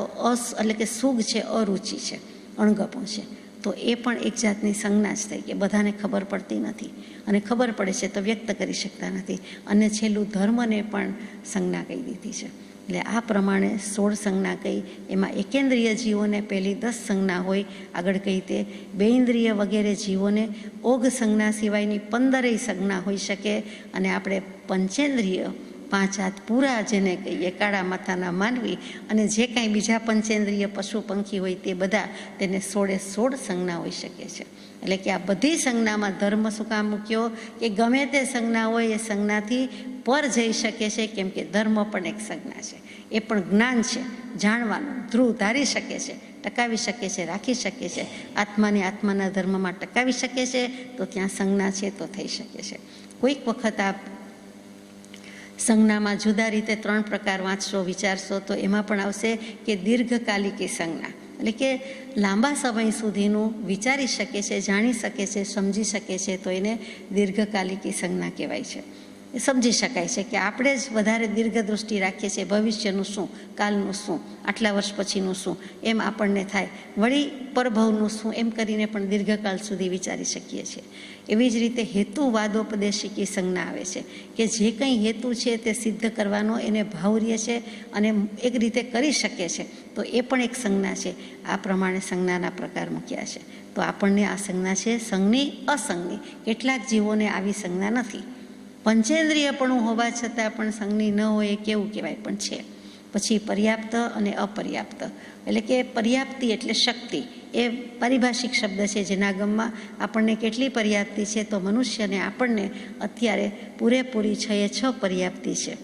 એટલે કે સુગ છે, અરુચિ છે, અણગપો છે. તો એ પણ એક જાતની સંજ્ઞા જ થઈ કે બધાને ખબર પડતી નથી, અને ખબર પડે છે તો વ્યક્ત કરી શકતા નથી. અને છેલ્લું ધર્મને પણ સંજ્ઞા કહી દીધી છે. એટલે આ પ્રમાણે 16 સંજ્ઞા કહી. એમાં એકેન્દ્રિય જીવોને પહેલી 10 સંજ્ઞા હોય, આગળ કહી તે બેઇન્દ્રિય વગેરે જીવોને ઓઘ સંજ્ઞા સિવાયની 15 સંજ્ઞા હોઈ શકે. અને આપણે પંચેન્દ્રિય 5 હાથ પૂરા જેને કહીએ, કાળા માથાના માનવી અને જે કાંઈ બીજા પંચેન્દ્રિય પશુ પંખી હોય તે બધા, તેને 16 સંજ્ઞા હોઈ શકે છે. એટલે કે આ બધી સંજ્ઞામાં ધર્મ શું કામ મૂક્યો કે ગમે તે સંજ્ઞા હોય એ સંજ્ઞાથી પર જઈ શકે છે, કેમ કે ધર્મ પણ એક સંજ્ઞા છે, એ પણ જ્ઞાન છે, જાણવાનું, ધ્રુવ ધારી શકે છે, ટકાવી શકે છે, રાખી શકે છે. આત્માના ધર્મમાં ટકાવી શકે છે તો ત્યાં સંજ્ઞા છે તો થઈ શકે છે. કોઈક વખત આ સંજ્ઞામાં જુદા રીતે 3 પ્રકાર વાંચશો, વિચારશો તો એમાં પણ આવશે કે દીર્ઘકાલિકી સંજ્ઞા, એટલે કે લાંબા સમય સુધીનું વિચારી શકે છે, જાણી શકે છે, સમજી શકે છે, તો એને દીર્ઘકાલિકી સંજ્ઞા કહેવાય છે. એ સમજી શકાય છે કે આપણે જ વધારે દીર્ઘદૃષ્ટિ રાખીએ છીએ, ભવિષ્યનું શું, કાલનું શું, આટલા વર્ષ પછીનું શું, એમ આપણને થાય, વળી પરભવનું શું, એમ કરીને પણ દીર્ઘકાળ સુધી વિચારી શકીએ છીએ. એવી જ રીતે હેતુવાદોપદેશિકી સંજ્ઞા આવે છે કે જે કંઈ હેતુ છે તે સિદ્ધ કરવાનો એને ભાવર્ય છે અને એક રીતે કરી શકે છે, તો એ પણ એક સંજ્ઞા છે. આ પ્રમાણે સંજ્ઞાના પ્રકાર મૂક્યા છે. તો આપણને આ સંજ્ઞા છે સંજ્ઞી, અસંજ્ઞી. કેટલાક જીવોને આવી સંજ્ઞા નથી, પંચેન્દ્રિયપણું હોવા છતાં પણ સંજ્ઞી ન હોય એ કેવું કહેવાય, પણ છે. પછી પર્યાપ્ત અને અપર્યાપ્ત, એટલે કે પર્યાપ્તિ એટલે શક્તિ, એ પારિભાષિક શબ્દ છે જેના ગમમાં આપણને કેટલી પર્યાપ્તિ છે, તો મનુષ્યને આપણને અત્યારે પૂરેપૂરી 6 પર્યાપ્તિ છે.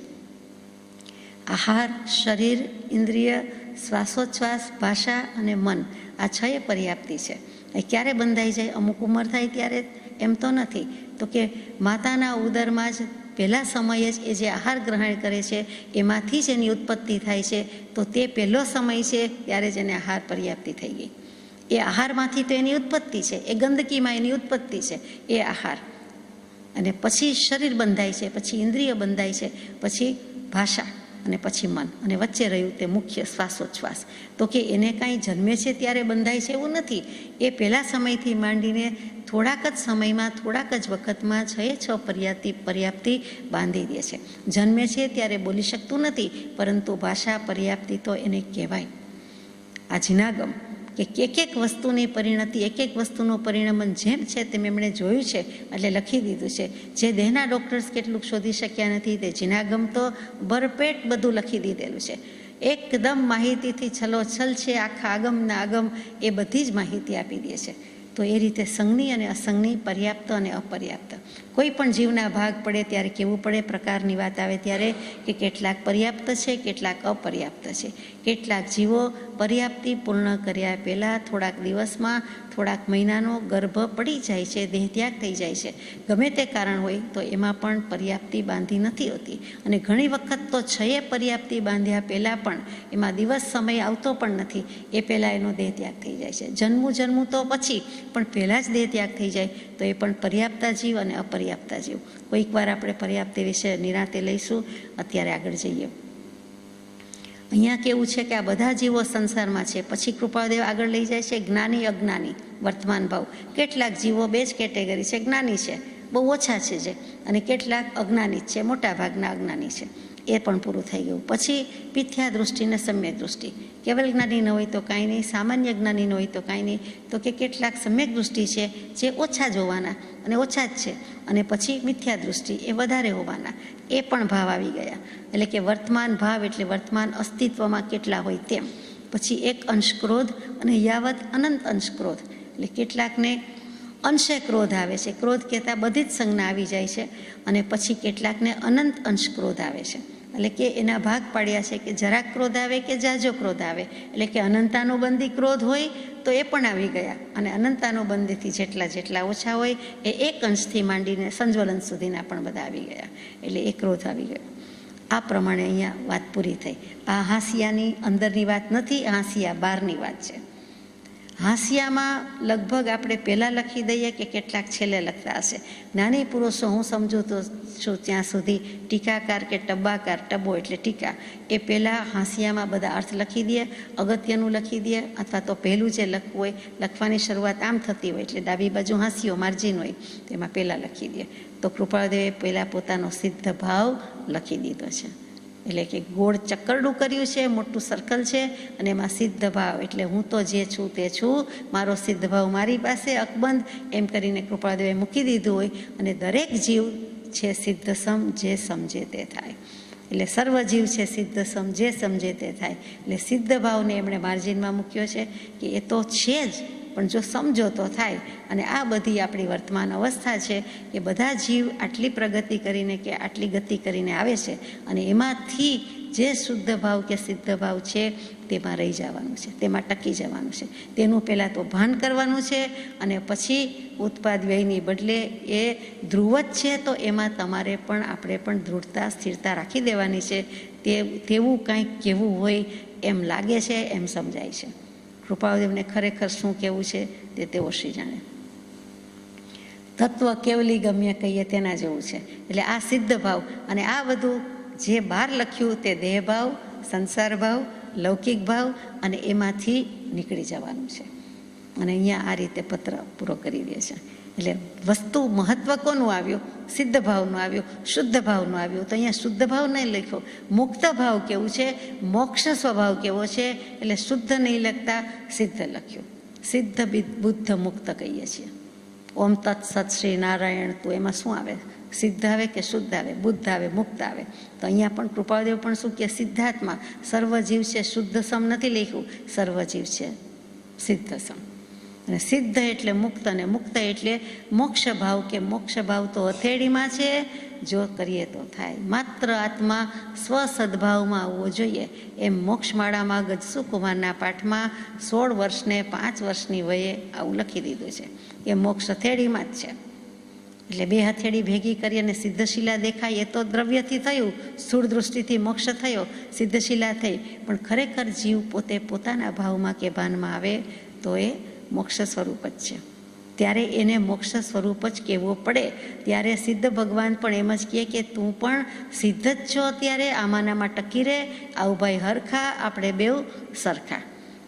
આહાર, શરીર, ઇન્દ્રિય, શ્વાસોચ્છ્વાસ, ભાષા અને મન, આ 6 પર્યાપ્તિ છે. એ ક્યારે બંધાઈ જાય? અમુક ઉંમર થાય ત્યારે? એમ તો નથી. તો કે માતાના ઉદરમાં જ પહેલા સમયે જ એ જે આહાર ગ્રહણ કરે છે એમાંથી જ એની ઉત્પત્તિ થાય છે, તો તે પહેલો સમય છે ત્યારે જ એને આહાર પર્યાપ્તિ થઈ ગઈ. એ આહારમાંથી તો એની ઉત્પત્તિ છે, એ ગંદકીમાં એની ઉત્પત્તિ છે, એ આહાર. અને પછી શરીર બંધાય છે, પછી ઇન્દ્રિય બંધાય છે, પછી ભાષા અને પછી મન, અને વચ્ચે રહ્યું તે મુખ્ય શ્વાસોચ્છ્વાસ. તો કે એને કાંઈ જન્મે છે ત્યારે બંધાય છે એવું નથી, એ પહેલા સમયથી માંડીને થોડાક જ સમયમાં, થોડાક જ વખતમાં 6 પર્યાપ્તિ બાંધી દે છે. જન્મે છે ત્યારે બોલી શકતું નથી, પરંતુ ભાષા પર્યાપ્તિ તો એને કહેવાય. આ જિનાગમ કે એક વસ્તુની પરિણતિ, એક વસ્તુનું પરિણમન જેમ છે તેમ એમણે જોયું છે, એટલે લખી દીધું છે. જે દેહના ડૉક્ટર્સ કેટલુંક શોધી શક્યા નથી, તે જિનાગમ તો ભરપેટ બધું લખી દીધેલું છે. એકદમ માહિતીથી છલોછલ છે, આખા આગમના આગમ એ બધી જ માહિતી આપી દે છે. તો એ રીતે સંજ્ઞી અને અસંજ્ઞી, પર્યાપ્ત અને અપર્યાપ્ત. કોઈ પણ જીવના ભાગ પડે ત્યારે કેવું પડે, પ્રકારની વાત આવે ત્યારે કે કેટલાક પર્યાપ્ત છે, કેટલાક અપર્યાપ્ત છે. કેટલાક જીવો પર્યાપ્તિ પૂર્ણ કર્યા પહેલાં થોડાક દિવસમાં, થોડાક મહિનાનો ગર્ભ પડી જાય છે, દેહત્યાગ થઈ જાય છે, ગમે તે કારણ હોય, તો એમાં પણ પર્યાપ્તિ બાંધી નથી હોતી. અને ઘણી વખત તો 6 પર્યાપ્તિ બાંધ્યા પહેલાં પણ એમાં દિવસ સમય આવતો પણ નથી, એ પહેલાં એનો દેહત્યાગ થઈ જાય છે. જન્મું તો પછી, પણ પહેલાં જ દેહત્યાગ થઈ જાય, તો એ પણ પર્યાપ્તા જીવ અને અપર્યાપ્તા જીવ. કોઈક વાર આપણે પર્યાપ્તિ વિશે નિરાંતે લઈશું. અત્યારે આગળ જઈએ. અહીંયા કેવું છે કે આ બધા જીવો સંસારમાં છે. પછી કૃપાદેવ આગળ લઈ જાય છે જ્ઞાની, અજ્ઞાની, વર્તમાન ભાવ. કેટલાક જીવો 2 જ કેટેગરી છે, જ્ઞાની છે, બહુ ઓછા છે જે, અને કેટલાક અજ્ઞાની છે, મોટા ભાગના અજ્ઞાની છે. એ પણ પૂરું થઈ ગયું. પછી મિથ્યા દૃષ્ટિ ને સમ્યક દૃષ્ટિ. કેવલ જ્ઞાની ન હોય તો કાંઈ નહીં, સામાન્ય જ્ઞાની ન હોય તો કાંઈ નહીં, તો કે કેટલાક સમ્યક દૃષ્ટિ છે જે ઓછા જોવાના અને ઓછા જ છે, અને પછી મિથ્યા દૃષ્ટિ એ વધારે હોવાના, એ પણ ભાવ આવી ગયા. એટલે કે વર્તમાન ભાવ એટલે વર્તમાન અસ્તિત્વમાં કેટલા હોય તેમ. પછી એક અંશ ક્રોધ, અને યાવત અનંત અંશ ક્રોધ. એટલે કેટલાકને અંશે ક્રોધ આવે છે, ક્રોધ કહેતા બધી જ સંજ્ઞા આવી જાય છે, અને પછી કેટલાકને અનંત અંશ ક્રોધ આવે છે. એટલે કે એના ભાગ પાડ્યા છે કે જરાક ક્રોધ આવે કે જાજો ક્રોધ આવે, એટલે કે અનંતાનુબંધી ક્રોધ હોય તો એ પણ આવી ગયા, અને અનંતાનુબંધીથી જેટલા જેટલા ઓછા હોય એ એક અંશથી માંડીને સંજ્વલન સુધીના પણ બધા આવી ગયા, એટલે એ ક્રોધ આવી ગયો. આ પ્રમાણે અહીંયા વાત પૂરી થઈ. આ હાંસિયાની અંદરની વાત નથી, હાંસિયા બહારની વાત છે. હાંસિયામાં લગભગ આપણે પહેલાં લખી દઈએ કે કેટલાક છેલ્લે લખતા હશે. જ્ઞાની પુરુષો હું સમજું તો છું ત્યાં સુધી ટીકાકાર કે ટબ્બાકાર, ટબ્બો એટલે ટીકા, એ પહેલાં હાંસિયામાં બધા અર્થ લખી દે, અગત્યનું લખી દે, અથવા તો પહેલું જે લખવું હોય, લખવાની શરૂઆત આમ થતી હોય એટલે ડાબી બાજુ હાંસિયો માર્જિન હોય તેમાં પહેલાં લખી દે. તો કૃપાળદેવે પહેલાં પોતાનો સિદ્ધ ભાવ લખી દીધો છે, એટલે કે ગોળ ચક્કરડું કર્યું છે, મોટું સર્કલ છે, અને એમાં સિદ્ધ ભાવ એટલે હું તો જે છું તે છું, મારો સિદ્ધ ભાવ મારી પાસે, અકબંધ, એમ કરીને કૃપાળદેવે મૂકી દીધું હોય. અને દરેક જીવ છે સિદ્ધ સમ, જે સમજે તે થાય, એટલે સર્વ જીવ છે સિદ્ધ સમ, જે સમજે તે થાય. એટલે સિદ્ધ ભાવને એમણે માર્જિનમાં મૂક્યો છે કે એ તો છે જ, પણ જો સમજો તો થાય. અને આ બધી આપણી વર્તમાન અવસ્થા છે કે બધા જીવ આટલી પ્રગતિ કરીને કે આટલી ગતિ કરીને આવે છે, અને એમાંથી જે શુદ્ધ ભાવ કે સિદ્ધ ભાવ છે તેમાં રહી જવાનું છે, તેમાં ટકી જવાનું છે. તેનું પહેલાં તો ભાન કરવાનું છે, અને પછી ઉત્પાદ વ્યયની બદલે એ ધ્રુવ જ છે તો એમાં તમારે પણ આપણે પણ દૃઢતા સ્થિરતા રાખી દેવાની છે. તેવું કંઈક કહેવું હોય એમ લાગે છે, એમ સમજાય છે. કૃપાળદેવને ખરેખર શું કહેવું છે તે તેઓ શ્રી જાણે. તત્વ કેવલી ગમ્ય કહીએ તેના જેવું છે. એટલે આ સિદ્ધ ભાવ અને આ બધું જે બહાર લખ્યું તે દેહ ભાવ, સંસાર ભાવ, લૌકિક ભાવ, અને એમાંથી નીકળી જવાનું છે. અને અહીંયા આ રીતે પત્ર પૂરો કરી દે છે. એટલે વસ્તુ મહત્વ કોનું આવ્યું? સિદ્ધ ભાવનું આવ્યું, શુદ્ધ ભાવનું આવ્યું. તો અહીંયા શુદ્ધ ભાવ નહીં લખ્યો, મુક્ત ભાવ કેવું છે, મોક્ષ સ્વભાવ કેવો છે, એટલે શુદ્ધ નહીં લખતા સિદ્ધ લખ્યું. સિદ્ધ બુદ્ધ મુક્ત કહીએ છીએ. ઓમ તત્સત શ્રી નારાયણ. તો એમાં શું આવે? સિદ્ધ આવે કે શુદ્ધ આવે, બુદ્ધ આવે, મુક્ત આવે. તો અહીંયા પણ કૃપાળદેવ પણ શું કે સિદ્ધાત્મા સર્વ જીવ છે, શુદ્ધ સમ નથી લખ્યું, સર્વ જીવ છે સિદ્ધ સમ. અને સિદ્ધ એટલે મુક્ત, અને મુક્ત એટલે મોક્ષ ભાવ, કે મોક્ષ ભાવ તો હથેળીમાં છે, જો કરીએ તો થાય. માત્ર આત્મા સ્વસદભાવમાં આવવો જોઈએ. એમ મોક્ષમાળામાં ગજસુકુમારના પાઠમાં 16 વર્ષને 5 વર્ષની વયે આવું લખી દીધું છે કે મોક્ષ હથેળીમાં જ છે. એટલે બે હથેળી ભેગી કરી અને સિદ્ધશિલા દેખાય એ તો દ્રવ્યથી થયું, સ્થૂળ દૃષ્ટિથી મોક્ષ થયો, સિદ્ધશિલા થઈ. પણ ખરેખર જીવ પોતે પોતાના ભાવમાં કે ભાનમાં આવે તો એ મોક્ષ સ્વરૂપ જ છે. ત્યારે એને મોક્ષ સ્વરૂપ જ કહેવો પડે. ત્યારે સિદ્ધ ભગવાન પણ એમ જ કહે કે તું પણ સિદ્ધ જ છો, ત્યારે આમાંનામાં ટકી રહે, આવું ભાઈ હરખા, આપણે બેઉ સરખા.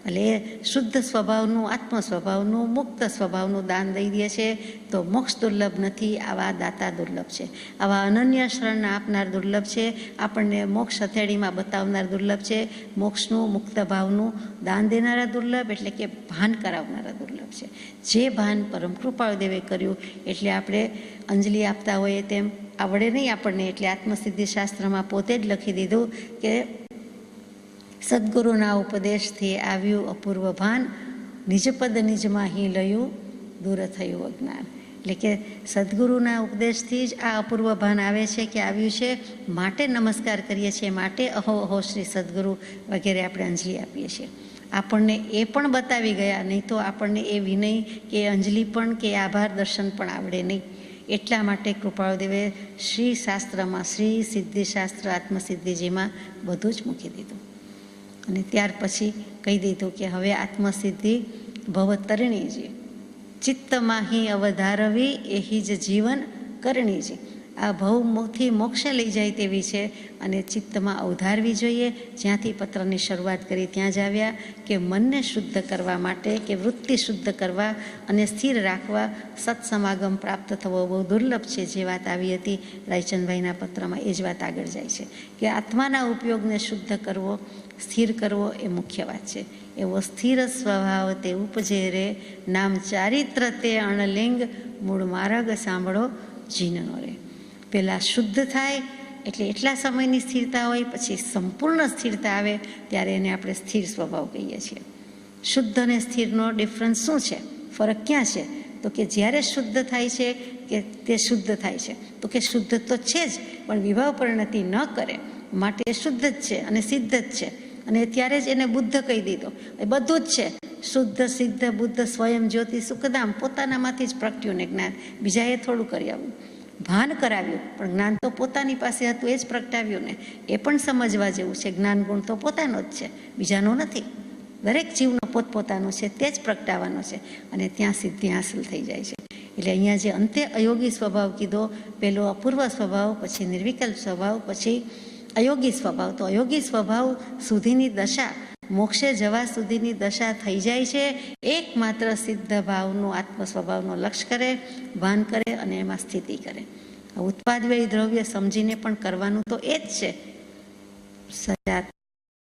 એટલે એ શુદ્ધ સ્વભાવનું, આત્મ સ્વભાવનું, મુક્ત સ્વભાવનું દાન દઈ દે છે. તો મોક્ષ દુર્લભ નથી, આવા દાતા દુર્લભ છે, આવા અનન્ય શરણ આપનાર દુર્લભ છે, આપણને મોક્ષ હથેળીમાં બતાવનાર દુર્લભ છે, મોક્ષનું, મુક્ત ભાવનું દાન દેનારા દુર્લભ, એટલે કે ભાન કરાવનારા દુર્લભ છે. જે ભાન પરમ કૃપાળદેવે કર્યું, એટલે આપણે અંજલિ આપતા હોઈએ તેમ આવડે નહીં આપણને. એટલે આત્મસિદ્ધિ શાસ્ત્રમાં પોતે જ લખી દીધું કે સદગુરુના ઉપદેશથી આવ્યું અપૂર્વ ભાન, નિજપદ નિજમાં હી લયું, દૂર થયું અજ્ઞાન. એટલે કે સદગુરુના ઉપદેશથી જ આ અપૂર્વ ભાન આવે છે કે આવ્યું છે, માટે નમસ્કાર કરીએ છીએ, માટે અહો અહો શ્રી સદગુરુ વગેરે આપણે અંજલિ આપીએ છીએ. આપણને એ પણ બતાવી ગયા, નહીં તો આપણને એ વિનય કે અંજલિ પણ કે આભાર દર્શન પણ આવડે નહીં. એટલા માટે કૃપાળદેવે શ્રી શાસ્ત્રમાં, શ્રી સિદ્ધિશાસ્ત્ર આત્મસિદ્ધિજીમાં બધું જ મૂકી દીધું. અને ત્યાર પછી કહી દીધું કે હવે આત્મસિદ્ધિ ભવતરણીજી, ચિત્તમાહી અવધારવી એહી જ જીવન કરણીજી. આ ભવથી મોક્ષે લઈ જાય તેવી છે, અને ચિત્તમાં અવધારવી જોઈએ. જ્યાંથી પત્રની શરૂઆત કરી ત્યાં જ આવ્યા કે મનને શુદ્ધ કરવા માટે, કે વૃત્તિ શુદ્ધ કરવા અને સ્થિર રાખવા સત્સમાગમ પ્રાપ્ત થવો બહુ દુર્લભ છે. જે વાત આવી હતી રાયચંદભાઈના પત્રમાં, એ જ વાત આગળ જાય છે કે આત્માના ઉપયોગને શુદ્ધ કરવો, સ્થિર કરવો એ મુખ્ય વાત છે. એવો સ્થિર સ્વભાવ તે ઉપજે રે, નામ ચારિત્ર તે અણલિંગ, મૂળ માર્ગ સાંભળો જીનનો રે. પહેલાં શુદ્ધ થાય એટલે એટલા સમયની સ્થિરતા હોય, પછી સંપૂર્ણ સ્થિરતા આવે ત્યારે એને આપણે સ્થિર સ્વભાવ કહીએ છીએ. શુદ્ધ અને સ્થિરનો ડિફરન્સ શું છે, ફરક ક્યાં છે? તો કે જ્યારે શુદ્ધ થાય છે કે તે શુદ્ધ થાય છે, તો કે શુદ્ધ તો છે જ, પણ વિભાવ પરિણતિ ન કરે. માટે એ શુદ્ધ જ છે અને સિદ્ધ જ છે. અને ત્યારે જ એને બુદ્ધ કહી દીધો. એ બધું જ છે, શુદ્ધ સિદ્ધ બુદ્ધ સ્વયં જ્યોતિ સુખધામ, પોતાનામાંથી જ પ્રગટ્યું ને જ્ઞાન. બીજાએ થોડું કરી આવ્યું, ભાન કરાવ્યું, પણ જ્ઞાન તો પોતાની પાસે હતું, એ જ પ્રગટાવ્યું ને. એ પણ સમજવા જેવું છે, જ્ઞાન ગુણ તો પોતાનો જ છે, બીજાનો નથી. દરેક જીવનો પોતપોતાનો છે, તે જ પ્રગટાવવાનો છે, અને ત્યાં સિદ્ધિ હાંસલ થઈ જાય છે. એટલે અહીંયા જે અંતે અયોગી સ્વભાવ કીધો, પેલો અપૂર્વ સ્વભાવ, પછી નિર્વિકલ્પ સ્વભાવ, પછી અયોગી સ્વભાવ. તો અયોગી સ્વભાવ સુધીની દશા, મોક્ષે જવા સુધીની દશા થઈ જાય છે એકમાત્ર સિદ્ધ ભાવનો, આત્મ સ્વભાવનો લક્ષ્ય કરે, ભાન કરે અને એમાં સ્થિતિ કરે. ઉત્પાદ વ્યય દ્રવ્ય સમજીને પણ કરવાનું તો એ જ છે. સજાત